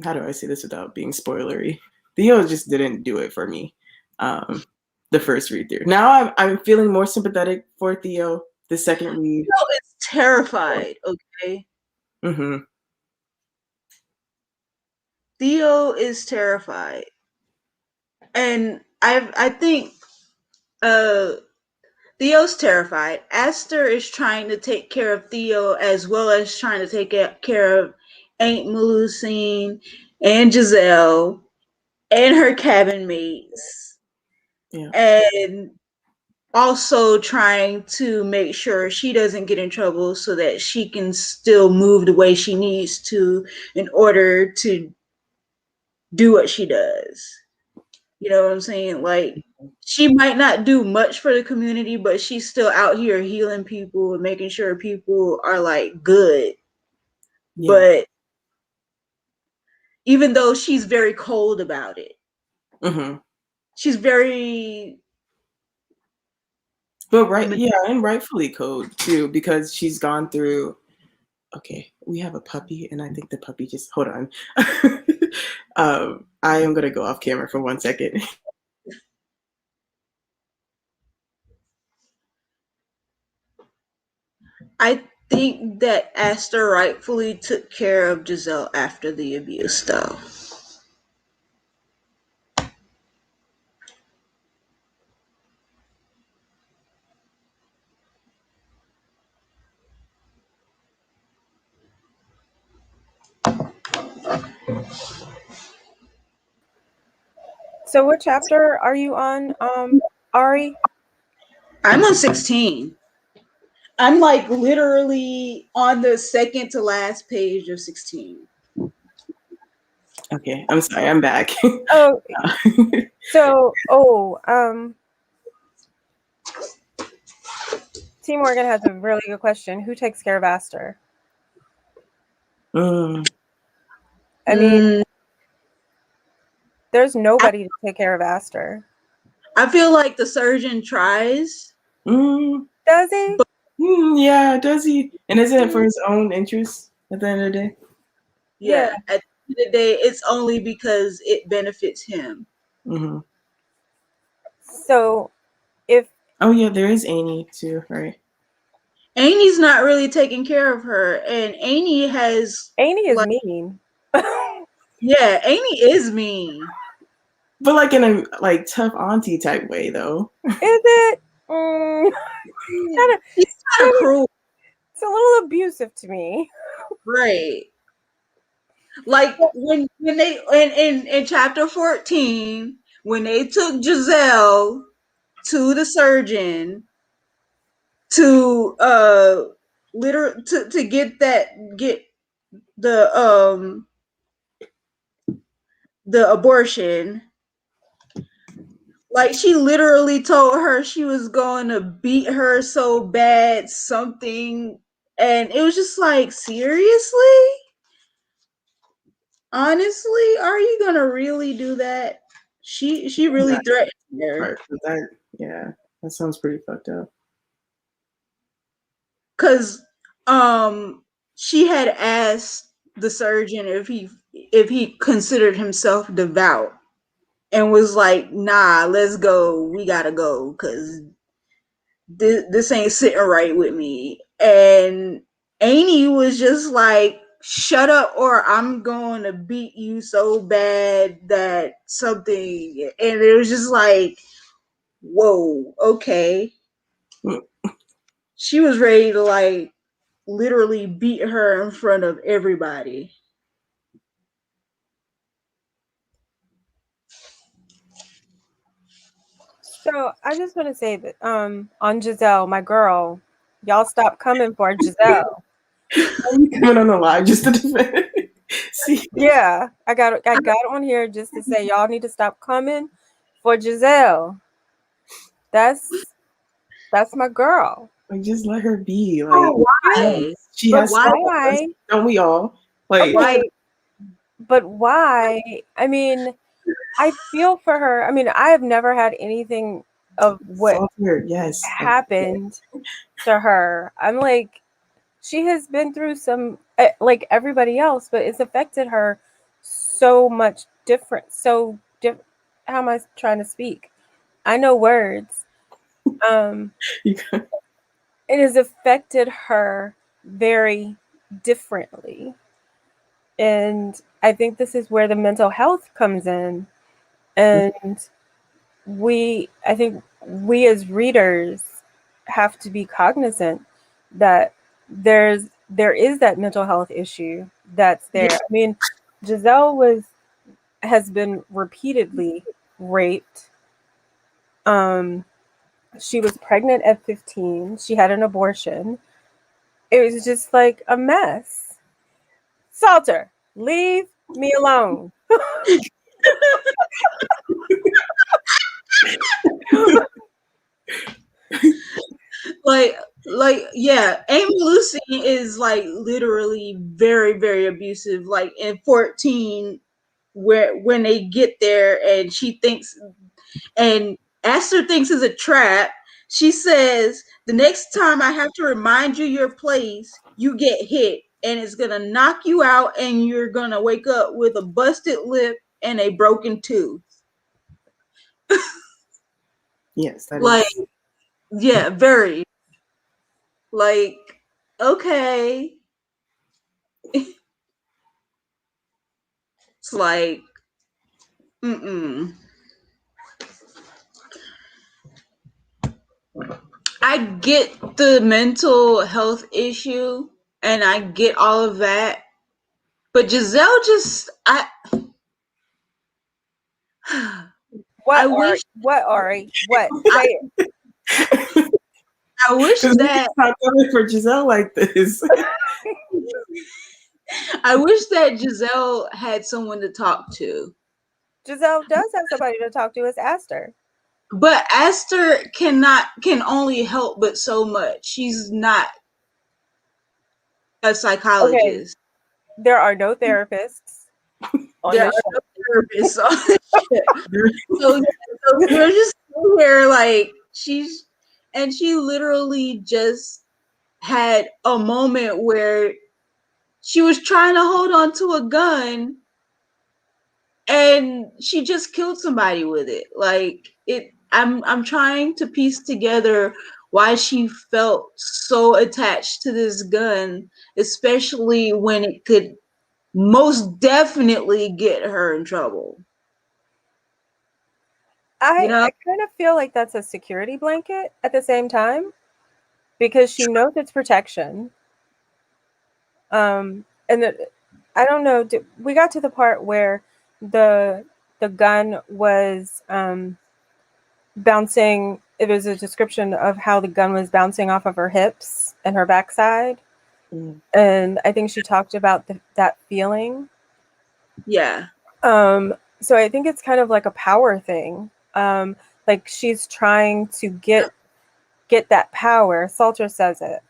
how do I say this without being spoilery? Theo just didn't do it for me. The first read through. Now I'm feeling more sympathetic for Theo. The second read, Theo is terrified. Okay. Mm-hmm. Theo is terrified, and I think Theo's terrified. Aster is trying to take care of Theo as well as trying to take care of Aunt Melusine and Giselle and her cabin mates. Yeah. And also trying to make sure she doesn't get in trouble so that she can still move the way she needs to in order to do what she does. You know what I'm saying? Like, she might not do much for the community, but she's still out here healing people and making sure people are like good. Yeah. But even though she's very cold about it, she's very. But and rightfully cold too, because she's gone through. Okay, we have a puppy, and I think the puppy just hold on. I am gonna go off camera for 1 second. I think that Aster rightfully took care of Giselle after the abuse, though. So what chapter are you on, Ari? I'm on 16. I'm like literally on the second to last page of 16. Okay, I'm sorry, I'm back. Oh, so T. Morgan has a really good question. Who takes care of Aster? I mean, there's nobody to take care of Aster. I feel like the surgeon tries. Does he? Yeah, does he? And isn't it for his own interest at the end of the day? Yeah, at the end of the day, it's only because it benefits him. So, oh yeah, there is Amy too, right? Amy's not really taking care of her, and Amy is mean. Yeah, Amy is mean, but like in a like tough auntie type way, though. Is it? He's kind of cruel. It's a little abusive to me, right? Like when they in chapter 14, when they took Giselle to the surgeon to to get the abortion, like she literally told her she was going to beat her so bad something, and it was just like, seriously, honestly, are you gonna really do that? She really threatened her. Yeah, that sounds pretty fucked up. Because she had asked the surgeon if he considered himself devout, and was like, nah, let's go, we gotta go, because this ain't sitting right with me. And Amy was just like, shut up or I'm going to beat you so bad that something. And it was just like, whoa, okay. She was ready to like literally beat her in front of everybody. So I just want to say that on Giselle, my girl, y'all stop coming for Giselle. Are you coming on the live just to defend? See? Yeah, I got on here just to say y'all need to stop coming for Giselle. That's my girl. Like, just let her be. Like, why? She but has why? Don't we all? Like, okay, but why? I mean, I feel for her. I mean, I have never had anything of what happened to her. I'm like, she has been through some, like everybody else, but it's affected her so much different. How am I trying to speak? I know words. It has affected her very differently. And I think this is where the mental health comes in. And I think we as readers have to be cognizant that there is that mental health issue that's there. I mean, Giselle has been repeatedly raped. She was pregnant at 15. She had an abortion. It was just like a mess. Salter, leave me alone. like yeah, Amy Lucy is like literally very, very abusive. Like in 14, where when they get there and she thinks and Esther thinks it's a trap, she says, the next time I have to remind you your place, you get hit and it's gonna knock you out and you're gonna wake up with a busted lip and a broken tooth. Yes, that Like, is. yeah, very. Like, okay. It's like, mm-mm. I get the mental health issue and I get all of that. But Giselle just I wish What, Ari? What? I, Say it. I wish Because we that not coming for Giselle like this. I wish that Giselle had someone to talk to. Giselle does have somebody to talk to. It's Aster. But Esther can only help but so much. She's not a Okay, psychologist. there are no therapists on There are this show. no therapists on this shit. So we're just here like she literally just had a moment where she was trying to hold on to a gun and she just killed somebody with it. Like I'm trying to piece together why she felt so attached to this gun, especially when it could most definitely get her in trouble. You know? I kind of feel like that's a security blanket at the same time because she knows it's protection. And I don't know. We got to the part where the gun was bouncing. It was a description of how the gun was bouncing off of her hips and her backside, and I think she talked about that feeling. Yeah. So I think it's kind of like a power thing. Like she's trying to get that power. Salter says it.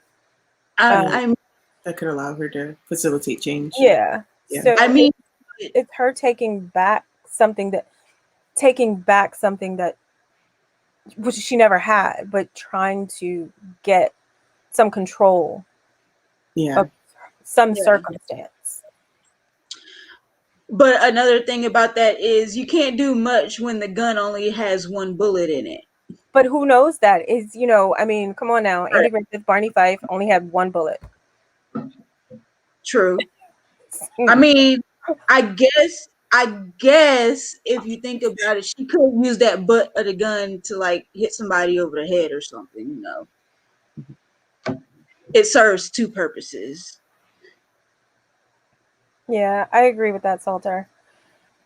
I'm That could allow her to facilitate change. Yeah. Yeah. So I mean it's her taking back something that which she never had, but trying to get some control Yeah. of some Yeah. circumstance. But another thing about that is you can't do much when the gun only has one bullet in it. But who knows that is, I mean, come on now. Andy Griffith, Barney Fife only had one bullet. True. I mean, I guess if you think about it, she could use that butt of the gun to like hit somebody over the head or something, It serves two purposes. Yeah, I agree with that, Salter.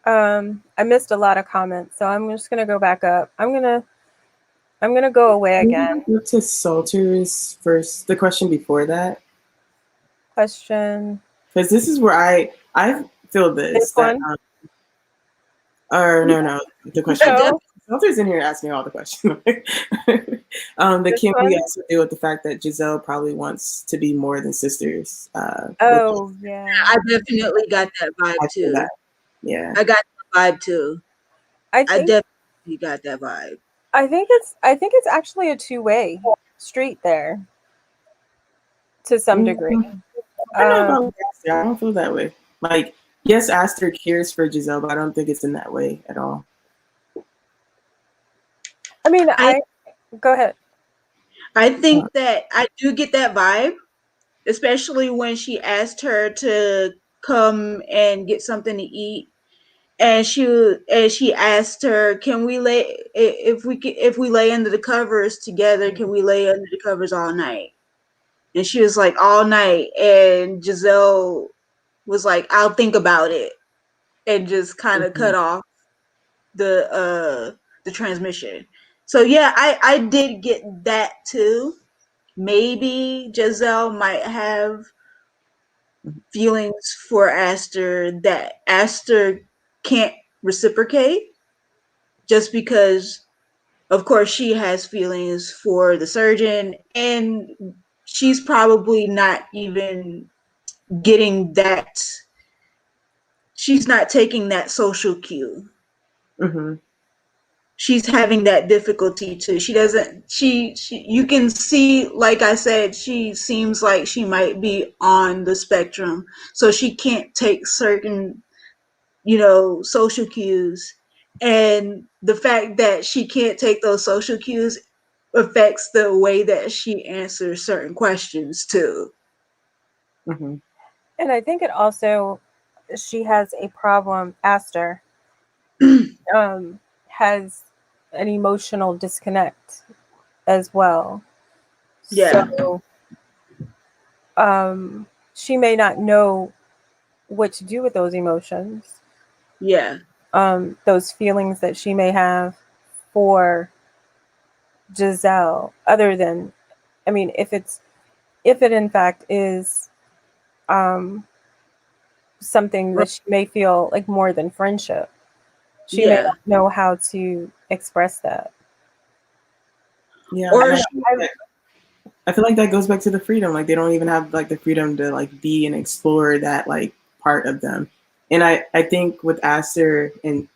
I missed a lot of comments, so I'm just gonna go back up. I'm gonna go away again. Go to Salter's first. The question before that. Question. Because this is where I feel This that. one. Or no, the question. No. Salter's in here asking all the questions. The can we also deal with the fact that Giselle probably wants to be more than sisters? Oh yeah. I definitely got that vibe too. That. Yeah. I got that vibe too. I definitely got that vibe. I think it's actually a two-way street there to some degree. I don't know about Aster. I don't feel that way. Like, yes, Aster cares for Giselle, but I don't think it's in that way at all. I mean, go ahead. I think that I do get that vibe, especially when she asked her to come and get something to eat. And she asked her, "Can we lay if we lay under the covers together? Can we lay under the covers all night?" And she was like, "All night." And Giselle was like, "I'll think about it," and just kind of cut off the transmission. So yeah, I did get that too. Maybe Giselle might have feelings for Aster that Aster can't reciprocate, just because of course she has feelings for the surgeon, and she's probably not even getting that, she's not taking that social cue. Mm-hmm. She's having that difficulty too. She doesn't, she you can see, like I said, she seems like she might be on the spectrum, so she can't take certain, social cues. And the fact that she can't take those social cues affects the way that she answers certain questions too. Mm-hmm. And I think it also, she has a problem, Aster, has an emotional disconnect as well. Yeah. So she may not know what to do with those emotions, Yeah. those feelings that she may have for Giselle, other than, I mean, if it in fact is something that she may feel like more than friendship, she may Yeah. not know how to express that. Yeah, Or and she, I feel like that goes back to the freedom. Like they don't even have like the freedom to like be and explore that like part of them. And I think with Aster and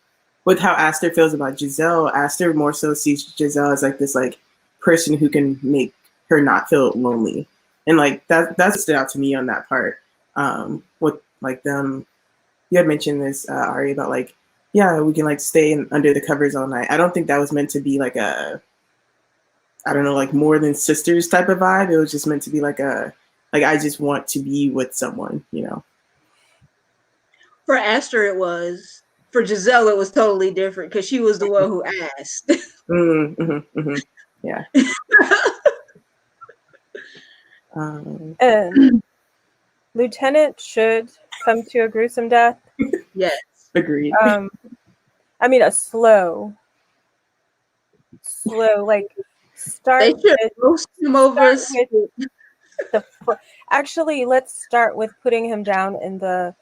with how Aster feels about Giselle, Aster more so sees Giselle as like this like person who can make her not feel lonely. And like that stood out to me on that part. With like them, you had mentioned this Ari about like, yeah, we can like stay under the covers all night. I don't think that was meant to be like a, I don't know, like more than sisters type of vibe. It was just meant to be like a, like I just want to be with someone, you know. for Aster it was. For Giselle it was totally different because she was the one who asked. Mm-hmm, mm-hmm. Yeah. Um, And Lieutenant should come to a gruesome death. Yes. Agreed. I mean, a slow, like They start should with roast him over. the foot. Actually, let's start with putting him down in the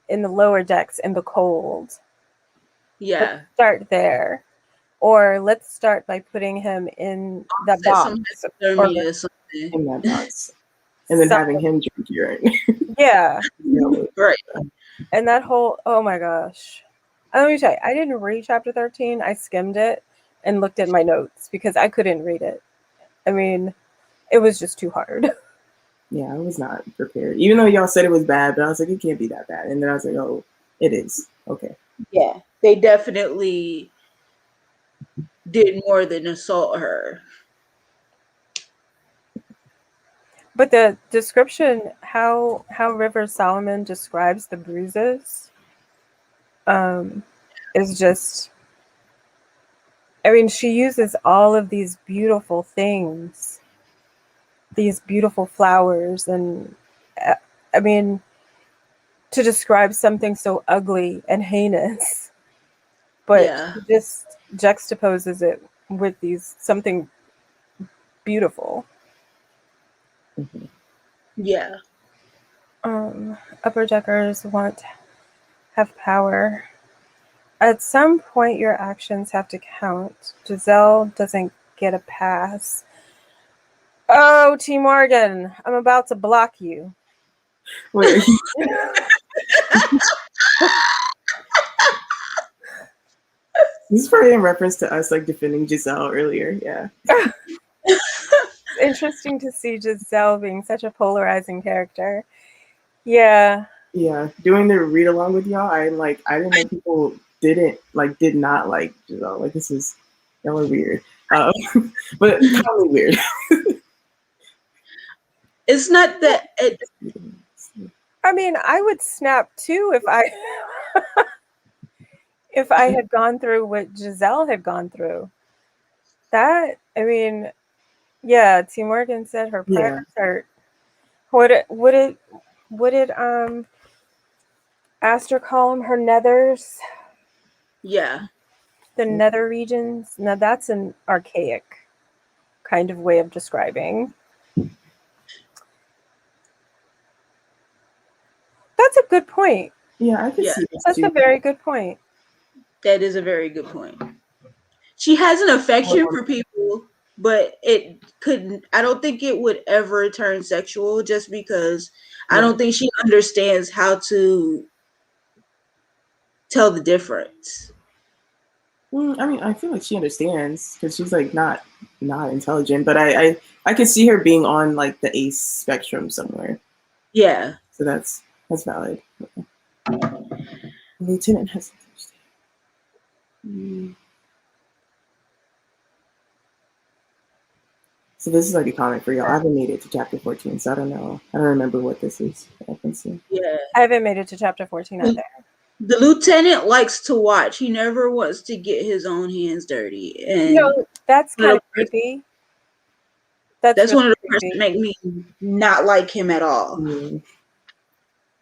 lower decks in the cold. Let's Yeah. start there, or let's start by putting him in the Set some box or hypothermia or something. In that box. And then having something. him drink urine. Yeah, Right. and that whole, oh my gosh. Let me tell you, I didn't read chapter 13. I skimmed it and looked at my notes because I couldn't read it. I mean, it was just too hard. Yeah, I was not prepared. Even though y'all said it was bad, but I was like, it can't be that bad. And then I was like, oh, it is. Okay. Yeah. They definitely did more than assault her. But the description, how River Solomon describes the bruises, is just, I mean, she uses all of these beautiful things, these beautiful flowers, and I mean, to describe something so ugly and heinous, but Yeah. she just juxtaposes it with these something beautiful. Mm-hmm. Yeah. Upper deckers have power. At some point, your actions have to count. Giselle doesn't get a pass. Oh, T. Morgan, I'm about to block you. Wait, this is probably in reference to us like defending Giselle earlier. Yeah. It's interesting to see Giselle being such a polarizing character. Yeah. Yeah. Doing the read along with y'all, I didn't know people did not like Giselle. Like this is y'all are weird. But probably weird. It's not that it, I mean, I would snap too if I had gone through what Giselle had gone through. That, I mean, yeah, T. Morgan said her pride Yeah. is hurt. What did Aster call them? Her nethers? yeah. The nether regions. Now that's an archaic kind of way of describing. That's a good point. Yeah, I could see this That's too. a very good point. That is a very good point. She has an affection for people, but it couldn't. I don't think it would ever turn sexual, just because I don't think she understands how to tell the difference. I mean, I feel like she understands because she's like not intelligent, but I could see her being on like the ace spectrum somewhere. Yeah. So that's valid. The lieutenant has. So this is like a comment for y'all. I haven't made it to chapter 14, so I don't know. I don't remember what this is. I can see. Yeah. I haven't made it to chapter 14 either. The lieutenant likes to watch. He never wants to get his own hands dirty. And you know, that's kind of creepy. That's really one of the parts that make me not like him at all.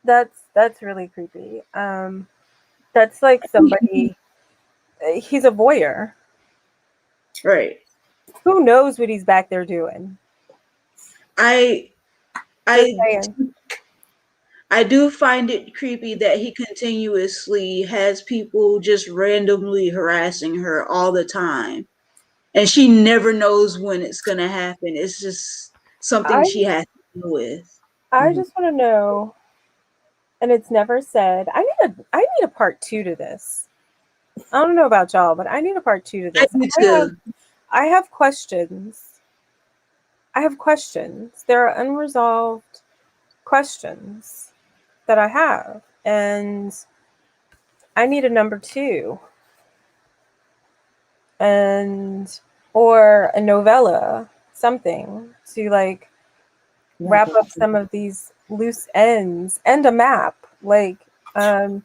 That's really creepy. That's like somebody. He's a voyeur. Right. Who knows what he's back there doing? I do find it creepy that he continuously has people just randomly harassing her all the time. And she never knows when it's going to happen. It's just something she has to deal with. I just want to know, and it's never said, I need a part 2 to this. I don't know about y'all, but I need a part 2 to this. I have questions. There are unresolved questions that I have, and I need a number 2. Or a novella, something to like wrap up some of these loose ends, and a map. Like T.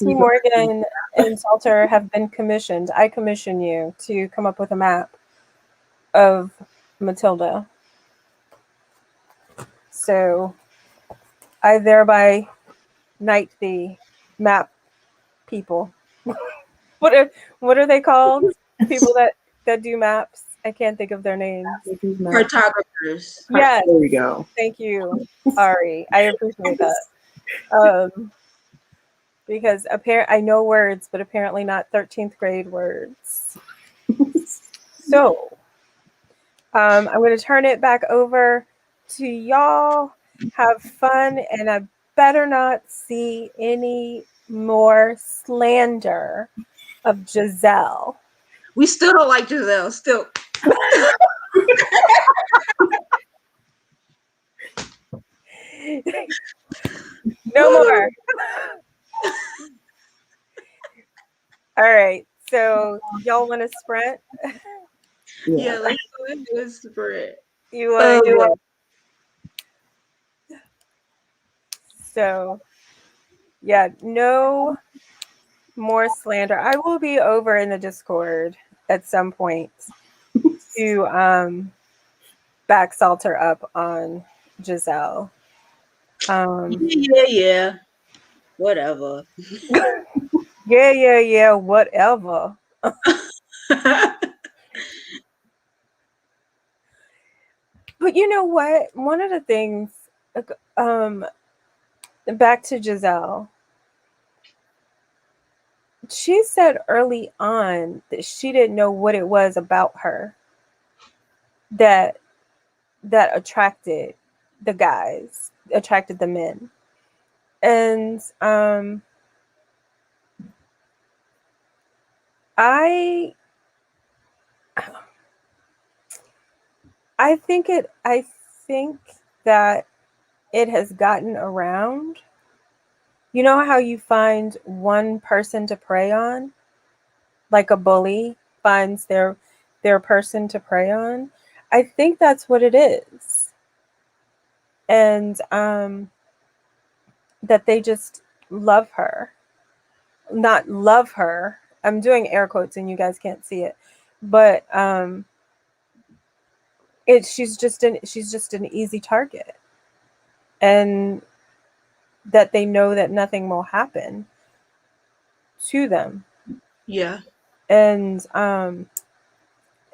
Morgan and Salter have been commissioned. I commission you to come up with a map of Matilda. So I thereby knight the map people. What are they called? People that do maps. I can't think of their names. Cartographers. Yes. There we go. Thank you, Ari. I appreciate that. Because I know words, but apparently not 13th grade words. So I'm going to turn it back over to y'all. Have fun, and I better not see any more slander of Giselle. We still don't like Giselle. Still. No more. All right. So y'all want to sprint? Yeah, let's go into a sprint. You want to do it? So, yeah, no more slander. I will be over in the Discord at some point to back Salter up on Giselle. Yeah. Whatever. Yeah, whatever. But you know what? One of the things, back to Giselle, she said early on that she didn't know what it was about her that attracted the guys, attracted the men. And I think that it has gotten around. You know how you find one person to prey on? Like a bully finds their person to prey on? I think that's what it is. And that they just love her. Not love her. I'm doing air quotes and you guys can't see it. But she's just an easy target. And that they know that nothing will happen to them. Yeah. And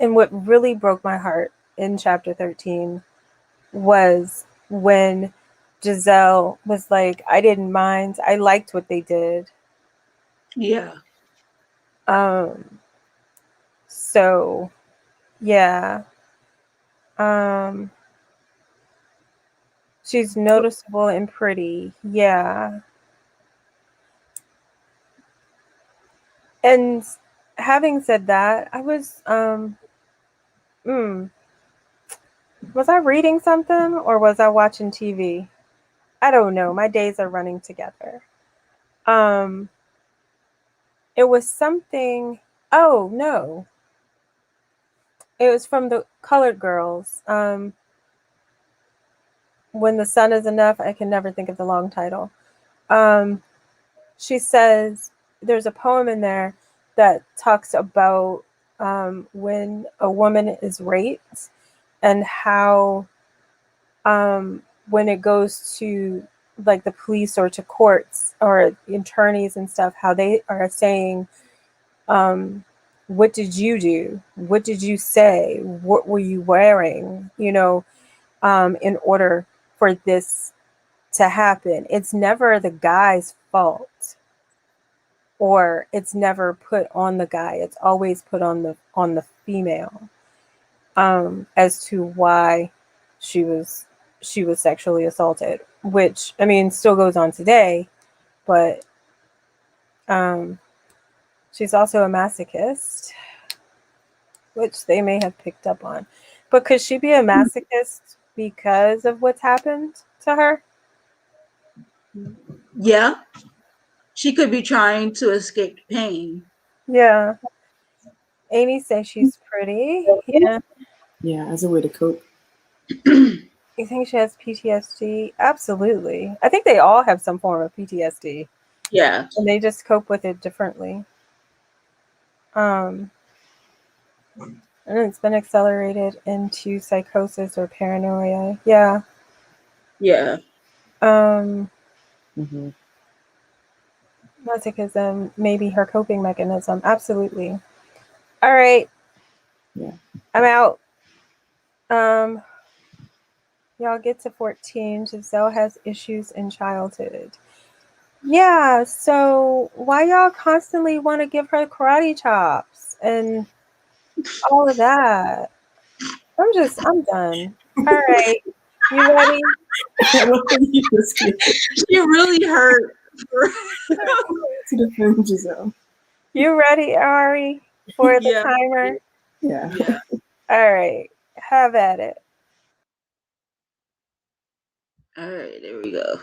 and what really broke my heart in chapter 13 was when Giselle was like, I didn't mind. I liked what they did. Yeah. So yeah. Um she's noticeable and pretty. Yeah. And having said that, I was I reading something or was I watching TV? I don't know. My days are running together. Um it was something. Oh, no. It was from the Colored Girls. When the Sun is Enough, I can never think of the long title. Um she says there's a poem in there that talks about when a woman is raped and how when it goes to like the police or to courts or attorneys and stuff, how they are saying, um, what did you do? What did you say? What were you wearing? In order for this to happen. It's never the guy's fault, or it's never put on the guy. It's always put on the female, as to why she was she was sexually assaulted, which I mean still goes on today, but um, she's also a masochist, which they may have picked up on. But could she be a masochist because of what's happened to her? Yeah. She could be trying to escape pain. Yeah. Amy says she's pretty. Yeah. Yeah, as a way to cope. You think she has PTSD? Absolutely. I think they all have some form of PTSD, Yeah. and they just cope with it differently. Um, and it's been accelerated into psychosis or paranoia. Yeah. Yeah. Um, Mm-hmm. masochism may be her coping mechanism. Absolutely. All right. Yeah. I'm out. Um, y'all get to 14. Giselle has issues in childhood. Yeah, so why y'all constantly want to give her karate chops and all of that? I'm done. All right. You ready? I don't think you just get She really hurt. to defend Giselle. You ready, Ari, for the Yeah. timer? Yeah. Yeah. All right. Have at it. All right, there we go.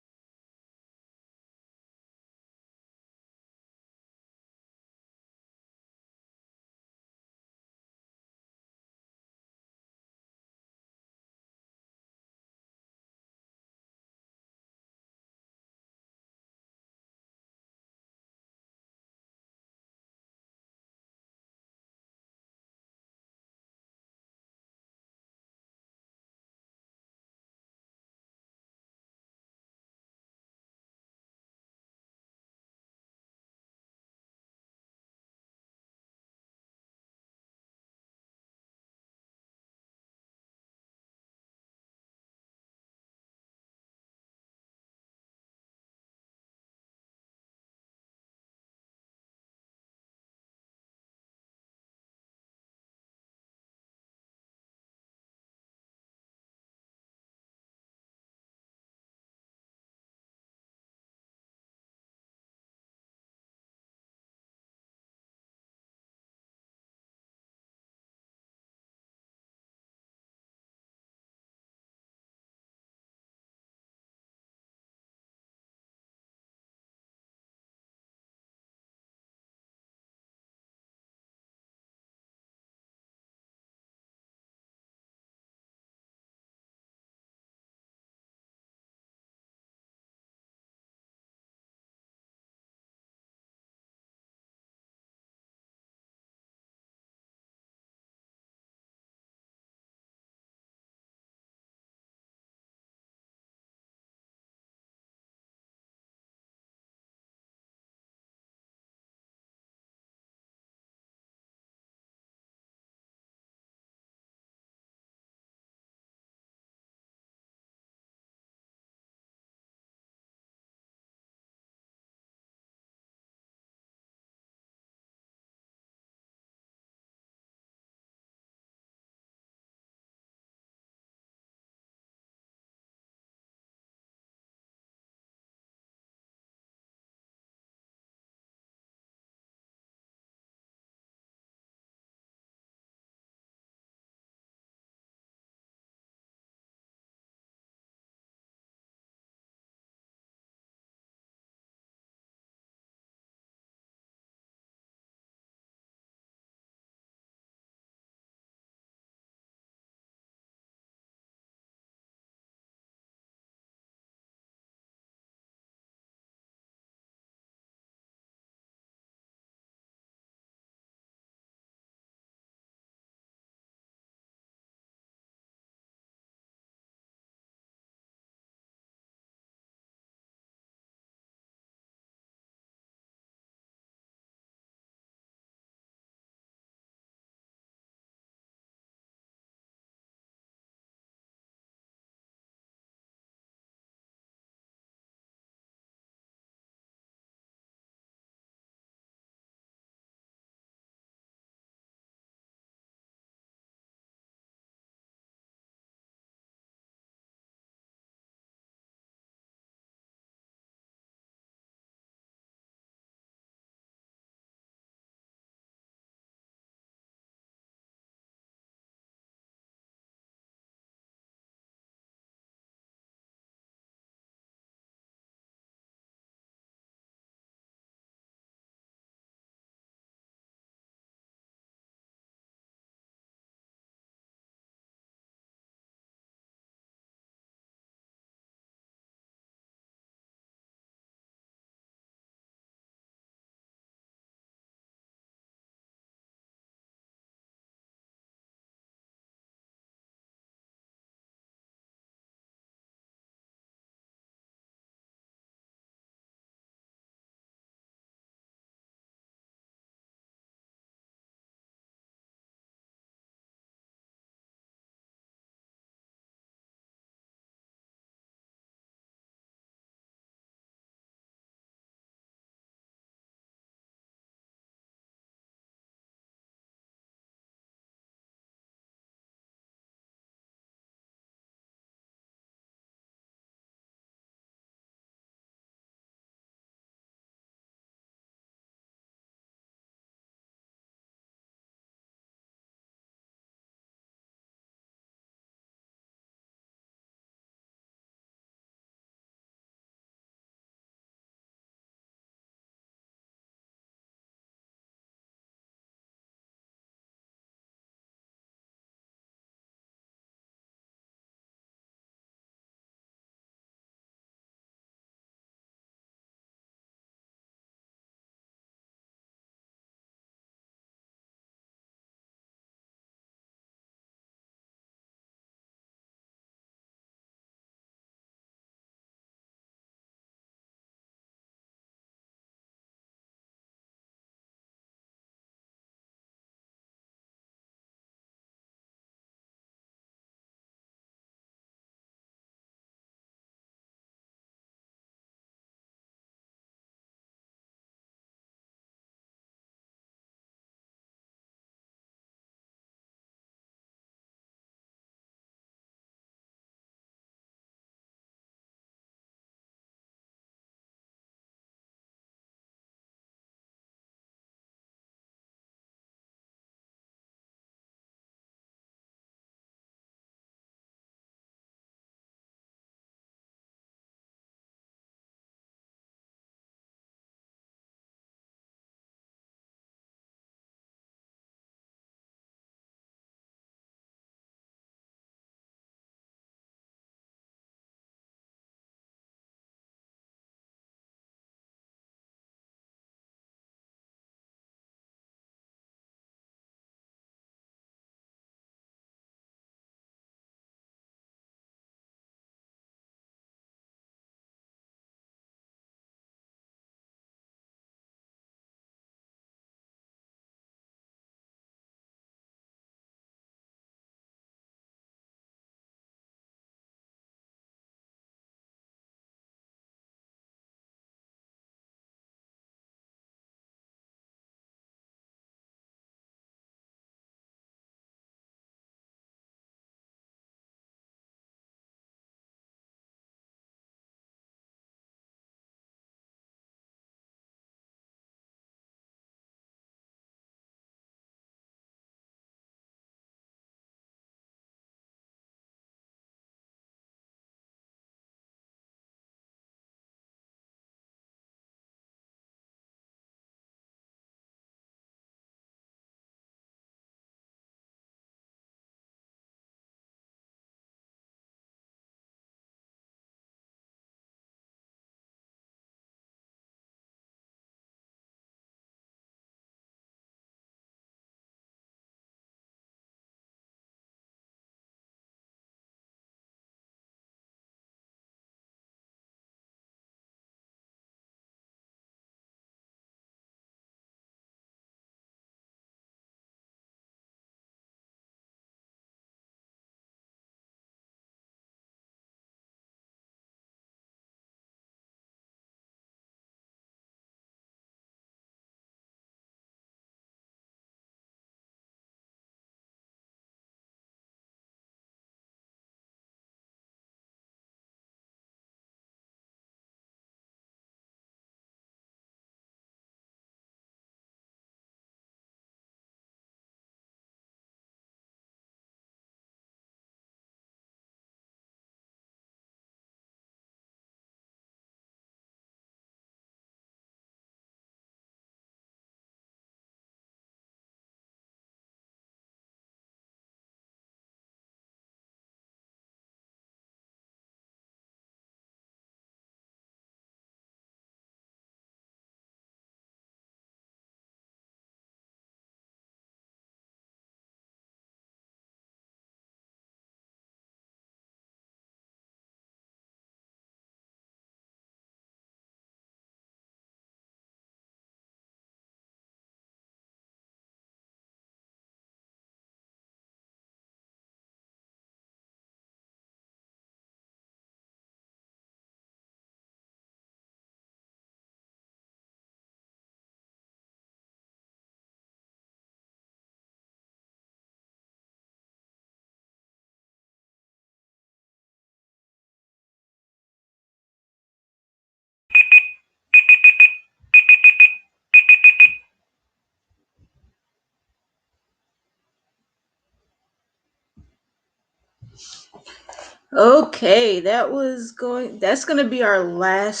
Okay, that's gonna be our last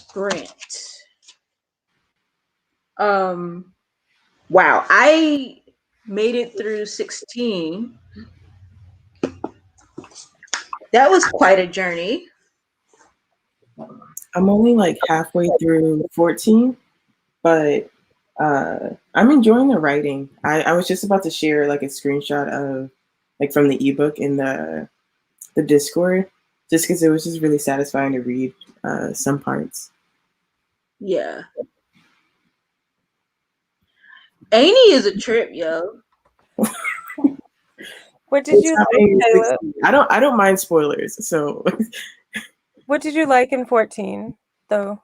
sprint. Um wow, I made it through 16. That was quite a journey. I'm only like halfway through 14, but I'm enjoying the writing. I was just about to share like a screenshot of like from the ebook in the Discord, just because it was just really satisfying to read some parts. Yeah. Annie is a trip, yo. What did you like, Caleb? I don't mind spoilers. So What did you like in 14, though?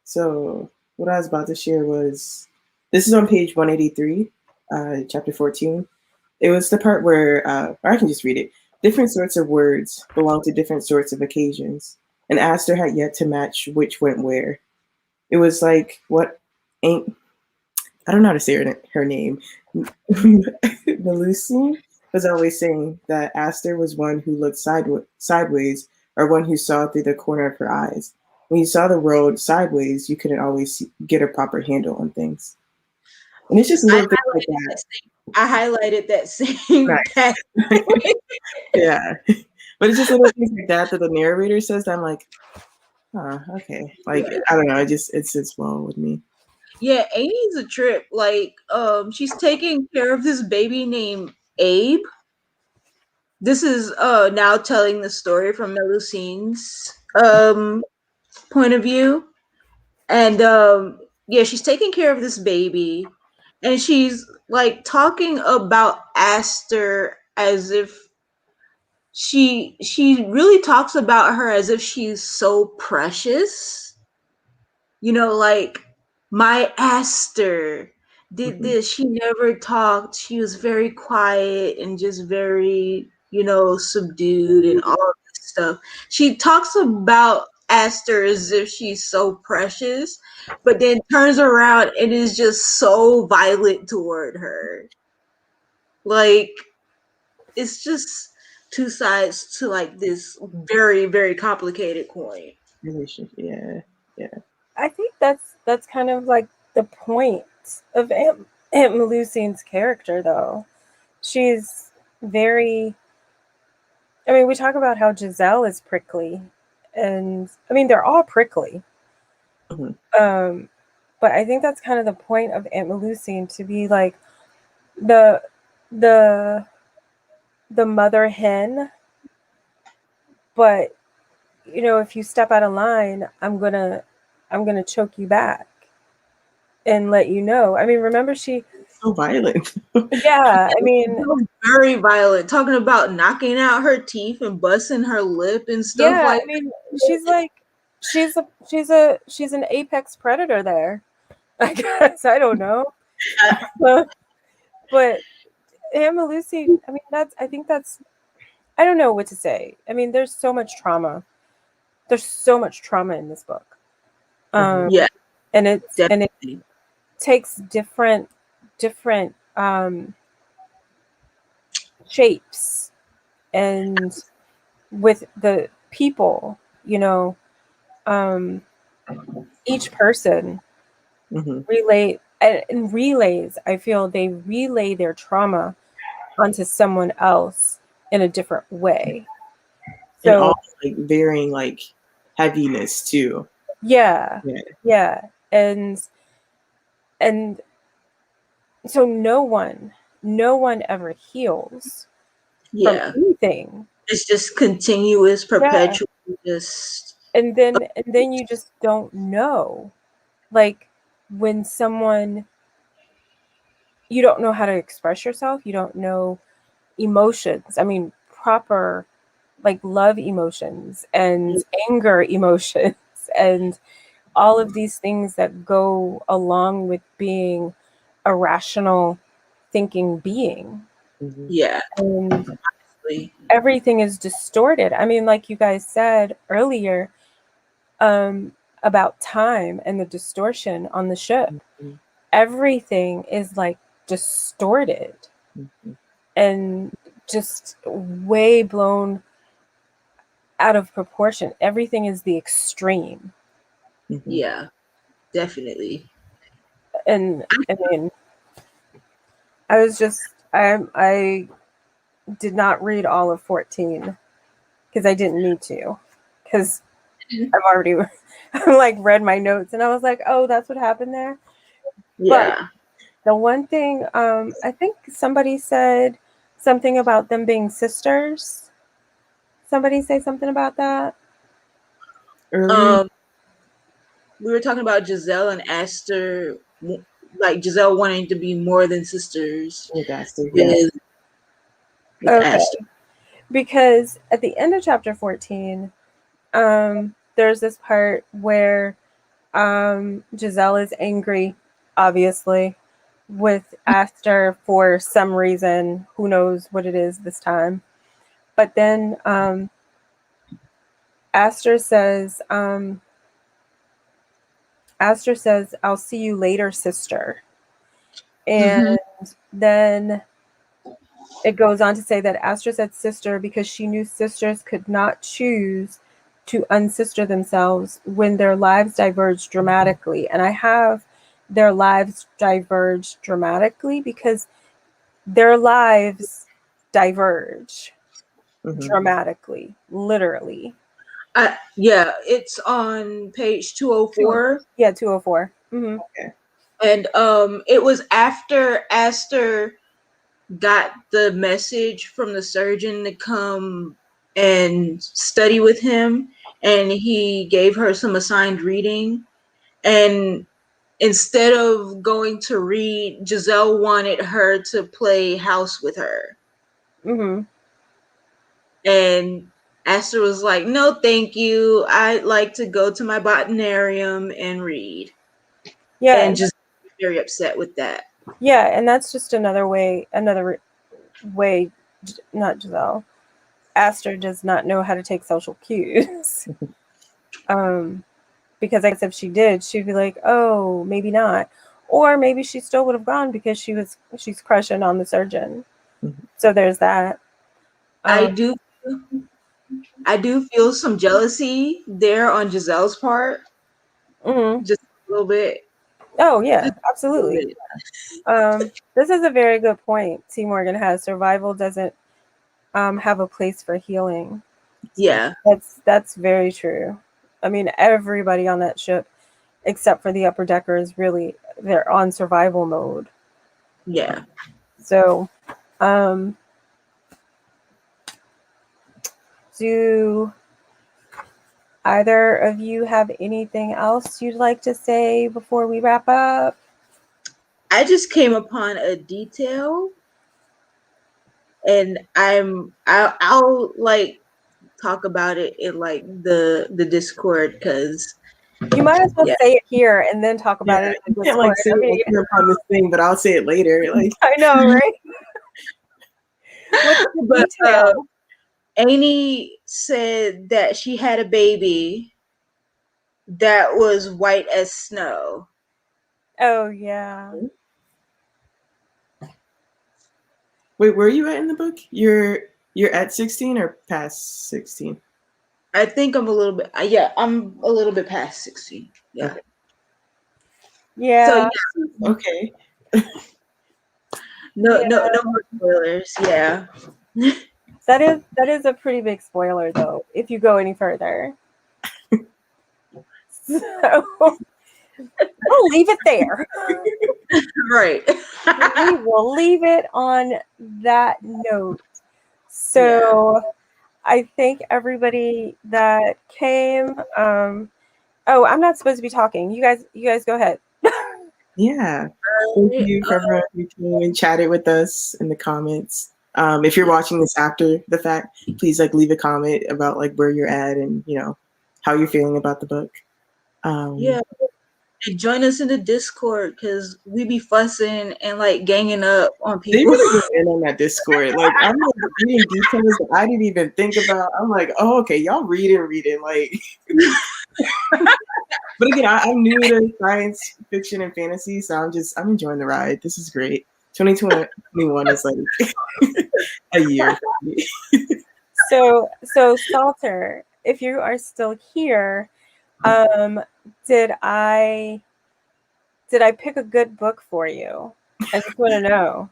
so what I was about to share was this is on page 183, chapter 14. It was the part where, or I can just read it. Different sorts of words belong to different sorts of occasions, and Aster had yet to match which went where. It was like what ain't I don't know how to say her name. Melusine was always saying that Aster was one who looked sideways, or one who saw through the corner of her eyes. When you saw the world sideways, you couldn't always get a proper handle on things. And it's just I little things like highlighted that. I highlighted that same Nice. Yeah. But it's just little things like that that the narrator says that I'm like, oh, okay. Like, I don't know. It sits well with me. Yeah, Amy's a trip. Like, she's taking care of this baby named Abe. This is now telling the story from Melusine's point of view. And yeah, she's taking care of this baby, and she's like talking about Aster as if she really talks about her as if she's so precious. You know, like my Aster did Mm-hmm. this. She never talked. She was very quiet and just very, subdued and all of this stuff. She talks about Aster as if she's so precious, but then turns around and is just so violent toward her. Like, it's just two sides to like this very, very complicated coin. Relationship. Yeah. Yeah. I think that's kind of like the point of Aunt Melusine's character, though. She's very. I mean, we talk about how Giselle is prickly, and I mean they're all prickly. Mm-hmm. But I think that's kind of the point of Aunt Melusine, to be like the the the mother hen. But if you step out of line, I'm gonna choke you back and let you know. I mean, remember she. So violent. Yeah, I mean, Very violent, talking about knocking out her teeth and busting her lip and stuff yeah, like I mean, she's like, she's an apex predator there. I guess I don't know, but Emma Lucy. I mean, I think that's. I don't know what to say. I mean, there's so much trauma. There's so much trauma in this book, Mm-hmm. Yeah, and it definitely. takes different shapes, and with the people, each person Mm-hmm. relay and relays. I feel they relay their trauma onto someone else in a different way. And So all like varying like heaviness too. yeah, Yeah. yeah, and so no one ever heals from Yeah, anything. it's just continuous, Yeah, perpetual, just and then you just don't know, like, when someone, you don't know how to express yourself, you don't know emotions. I mean, proper, like, love emotions and anger emotions and all of these things that go along with being a rational thinking being. Mm-hmm. yeah. And Honestly. everything is distorted. I mean, like you guys said earlier, about time and the distortion on the ship. Everything is like distorted. Mm-hmm. And just way blown out of proportion. Everything is the extreme. Mm-hmm. Yeah, definitely. And I mean, I did not read all of 14 because I didn't need to, because I've already like read my notes and I was like, oh, that's what happened there. But Yeah. the one thing, I think somebody said something about them being sisters. Somebody say something about that. Earlier, We were talking about Giselle and Aster, like Giselle wanting to be more than sisters with Aster, yeah. with Okay. Aster. Because at the end of chapter 14, there's this part where Giselle is angry, obviously, with Aster for some reason. Who knows what it is this time? But then Aster says, "I'll see you later, sister." And then it goes on to say that Aster said sister because she knew sisters could not choose to unsister themselves when their lives diverged dramatically. And I have their lives diverged dramatically because their lives diverge dramatically, literally. Yeah, it's on page 204. Yeah, 204. Okay. And it was after Aster got the message from the surgeon to come and study with him, and he gave her some assigned reading. And instead of going to read, Giselle wanted her to play house with her. And Aster was like, no, thank you. I'd like to go to my botanarium and read. Yeah. And just very upset with that. Yeah, and that's just another way, not Giselle. Aster does not know how to take social cues. Because I guess if she did, she'd be like, oh, maybe not. Or maybe she still would have gone because she's crushing on the surgeon. So there's that. I do feel some jealousy there on Giselle's part. Just a little bit. Oh yeah, absolutely. This is a very good point T. Morgan has. Survival doesn't have a place for healing. Yeah. That's very true. I mean, everybody on that ship, except for the upper deckers, really, they're on survival mode. Yeah. So, do either of you have anything else you'd like to say before we wrap up? I just came upon a detail, and I'll like talk about it in like the Discord, because you might as well say it here and then talk about it in I the can't like Discord. say it here upon this thing, but I'll say it later. Like I know, right? What's the detail? Annie said that she had a baby that was white as snow. Oh yeah. wait, where are you at in the book? You're at 16 or past 16? I think I'm a little bit. I'm a little bit past 16. Yeah. Okay. Yeah. So yeah. Okay. No more spoilers. Yeah. That is a pretty big spoiler though, if you go any further. So we'll leave it there. Right. We will leave it on that note. So I thank everybody that came. Oh, I'm not supposed to be talking. You guys go ahead. Yeah. Thank you for everyone who came and chatted with us in the comments. If you're watching this after the fact, please like leave a comment about like where you're at and how you're feeling about the book. Yeah. And join us in the Discord, because we be fussing and like ganging up on people. They really go in on that Discord. Like I'm like reading details that I didn't even think about. I'm like, oh, okay, y'all reading. Like but again, I'm new to science fiction and fantasy, so I'm enjoying the ride. This is great. 2021 is like a year. So Salter, if you are still here, did I pick a good book for you? I just want to know,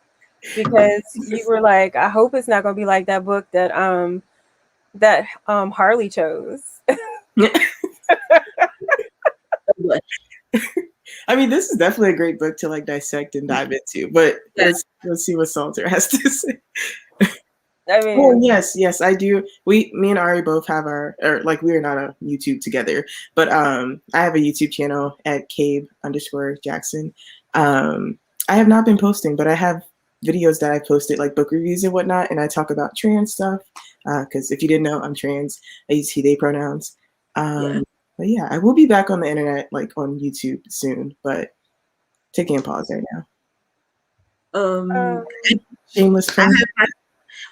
because you were like, I hope it's not going to be like that book that Harley chose. I mean, this is definitely a great book to like dissect and dive into, but let's see what Salter has to say. I mean, oh yes, I do. Me and Ari both have our, or like we are not on YouTube together, but I have a YouTube channel at Cabe_Jackson. I have not been posting, but I have videos that I posted, like book reviews and whatnot, and I talk about trans stuff. Because if you didn't know, I'm trans. I use he/they pronouns. But yeah, I will be back on the internet, like on YouTube soon, but taking a pause right now. Shameless plug.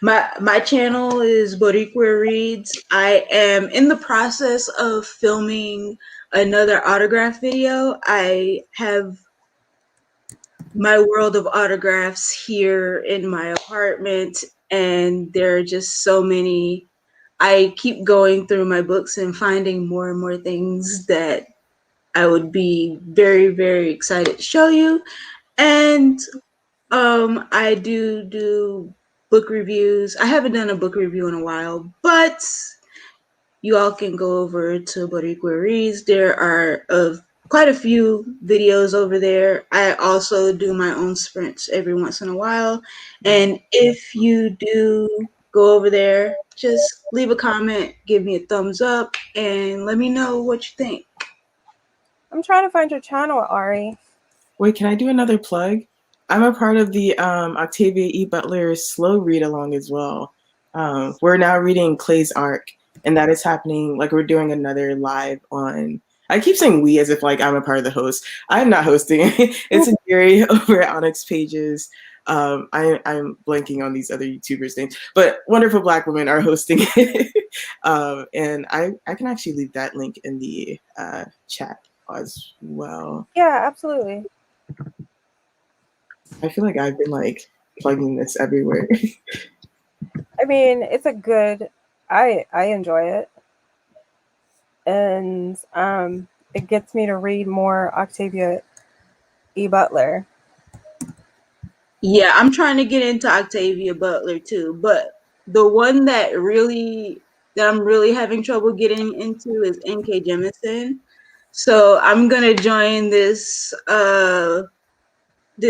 My channel is Boricua Reads. I am in the process of filming another autograph video. I have my world of autographs here in my apartment, and there are just so many. I keep going through my books and finding more and more things that I would be very, very excited to show you. And I do book reviews. I haven't done a book review in a while, but you all can go over to Boricua Reads. There are quite a few videos over there. I also do my own sprints every once in a while. And if you do go over there, just leave a comment, give me a thumbs up, and let me know what you think. I'm trying to find your channel, Ari. Wait, can I do another plug? I'm a part of the Octavia E. Butler slow read along as well. We're now reading Clay's Arc, and that is happening. Like we're doing another live on. I keep saying we as if like I'm a part of the host. I'm not hosting. It's Gary over at Onyx Pages. I'm blanking on these other YouTubers' names, but wonderful Black women are hosting it. And I can actually leave that link in the chat as well. Yeah, absolutely. I feel like I've been like plugging this everywhere. I mean, it's a good. I enjoy it, and it gets me to read more Octavia E. Butler. Yeah, I'm trying to get into Octavia Butler too, but the one that I'm really having trouble getting into is N.K. Jemisin. So I'm gonna join this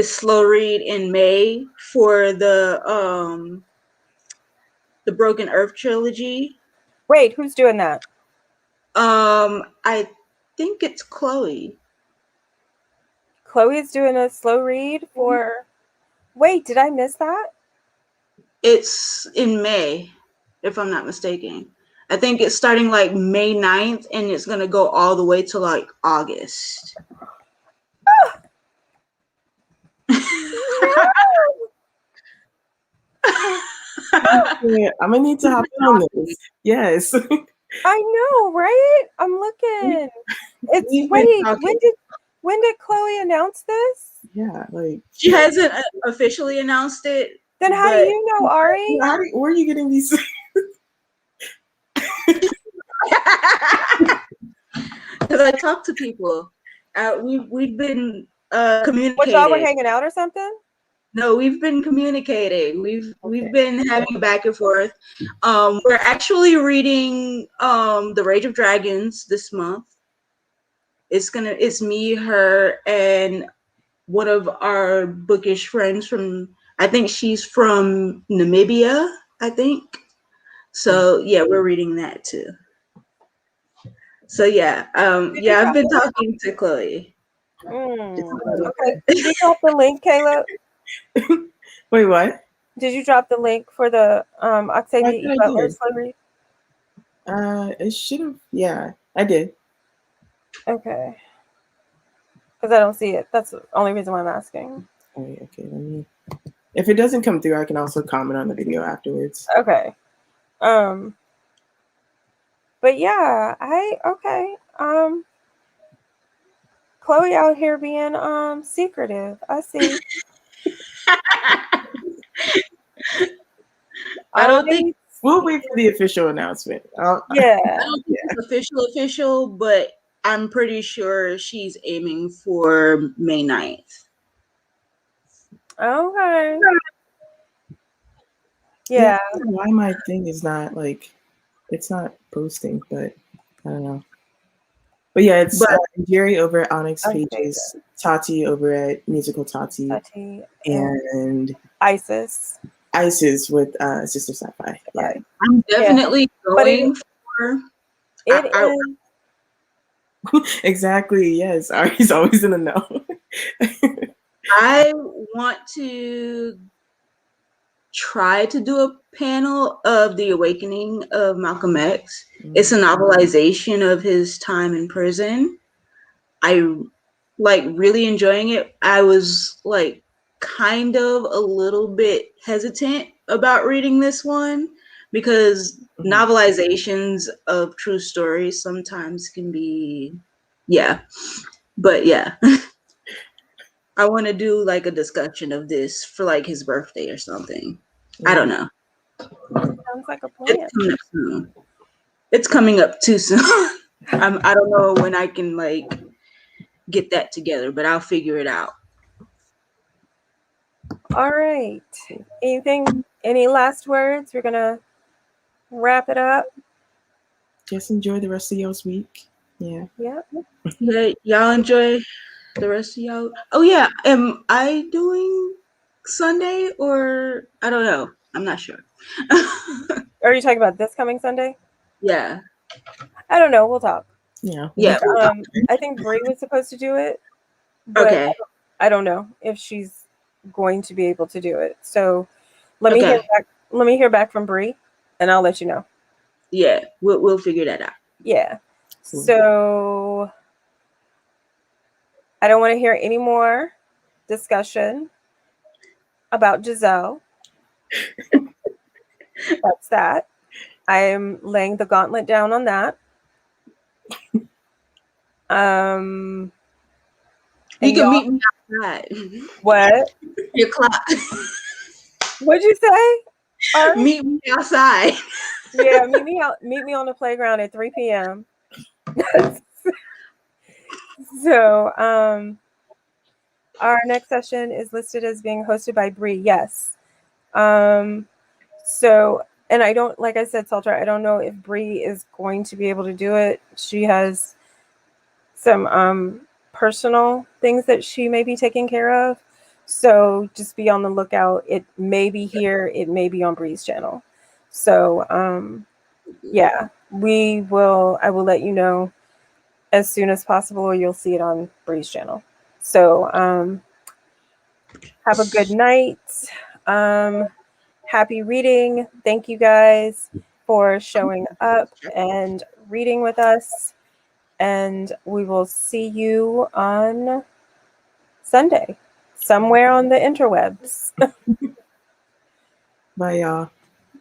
slow read in May for the Broken Earth trilogy. Wait, who's doing that? I think it's Chloe. Chloe's doing a slow read for. Wait, did I miss that? It's in May, if I'm not mistaken. I think it's starting like May 9th and it's going to go all the way to like August. Yeah, I'm gonna need to hop in on this. Yes. I know, right? I'm looking. When did Chloe announce this? Yeah, like she hasn't officially announced it. Then how do you know, Ari? Where are you getting these? Because I talk to people. We've been communicating. What, y'all were hanging out or something? No, we've been communicating. We've been having back and forth. We're actually reading The Rage of Dragons this month. It's me, her, and one of our bookish friends from, I think she's from Namibia, I think. So yeah, we're reading that too. So yeah, I've been talking to Chloe. Okay. Did you drop the link, Caleb? Wait, what? Did you drop the link for the Octavia E. Butler slow read? It should have. Yeah, I did. Okay. Because I don't see it. That's the only reason why I'm asking. Okay, let me. If it doesn't come through, I can also comment on the video afterwards. Okay. But yeah, Chloe out here being secretive. I see. I don't think we'll wait for the official announcement. I Yeah. don't think it's official, but I'm pretty sure she's aiming for May 9th. Okay. Yeah. Yeah. I don't know why my thing is not like it's not posting, but I don't know. But yeah, it's But Jerry over at Onyx Okay, Pages, Tati over at Musical Tati, Tati and and Isis. Isis with Sister Sci-Fi. Yeah, I'm definitely But going for it I- is exactly. Yes, Ari's always in the know. I want to try to do a panel of The Awakening of Malcolm X. It's a novelization of his time in prison. I like really enjoying it. I was like kind of a little bit hesitant about reading this one because novelizations of true stories sometimes can be but yeah. I want to do like a discussion of this for like his birthday or something. I don't know. sounds like a plan. It's coming up soon. It's coming up too soon. I don't know when I can like get that together, but I'll figure it out. All right. Any last words? We're gonna wrap it up. Just enjoy the rest of y'all's week. Yeah. Yeah. Yeah, y'all enjoy the rest of y'all. Oh yeah, am I doing Sunday or I don't know. I'm not sure. Are you talking about this coming Sunday? Yeah. I don't know. We'll talk. Yeah. Yeah. I think Brie was supposed to do it, but Okay. I don't know if she's going to be able to do it. So let me Okay. hear back. Let me hear back from Brie, and I'll let you know. Yeah, we'll figure that out. Yeah. Cool. So I don't want to hear any more discussion about Giselle. That's that. I am laying the gauntlet down on that. You And can y'all, meet me outside. what? Your clock. What'd you say? Ari? Meet me outside. Yeah, meet me on the playground at 3 p.m. So, our next session is listed as being hosted by Bree. Yes. So, and I don't, like I said, Salter, I don't know if Bree is going to be able to do it. She has some personal things that she may be taking care of. So just be on the lookout. It may be here. It may be on Bree's channel. So, yeah, I will let you know as soon as possible, or you'll see it on Bree's channel. So, have a good night. Happy reading. Thank you guys for showing up and reading with us. And we will see you on Sunday, somewhere on the interwebs. Bye, y'all.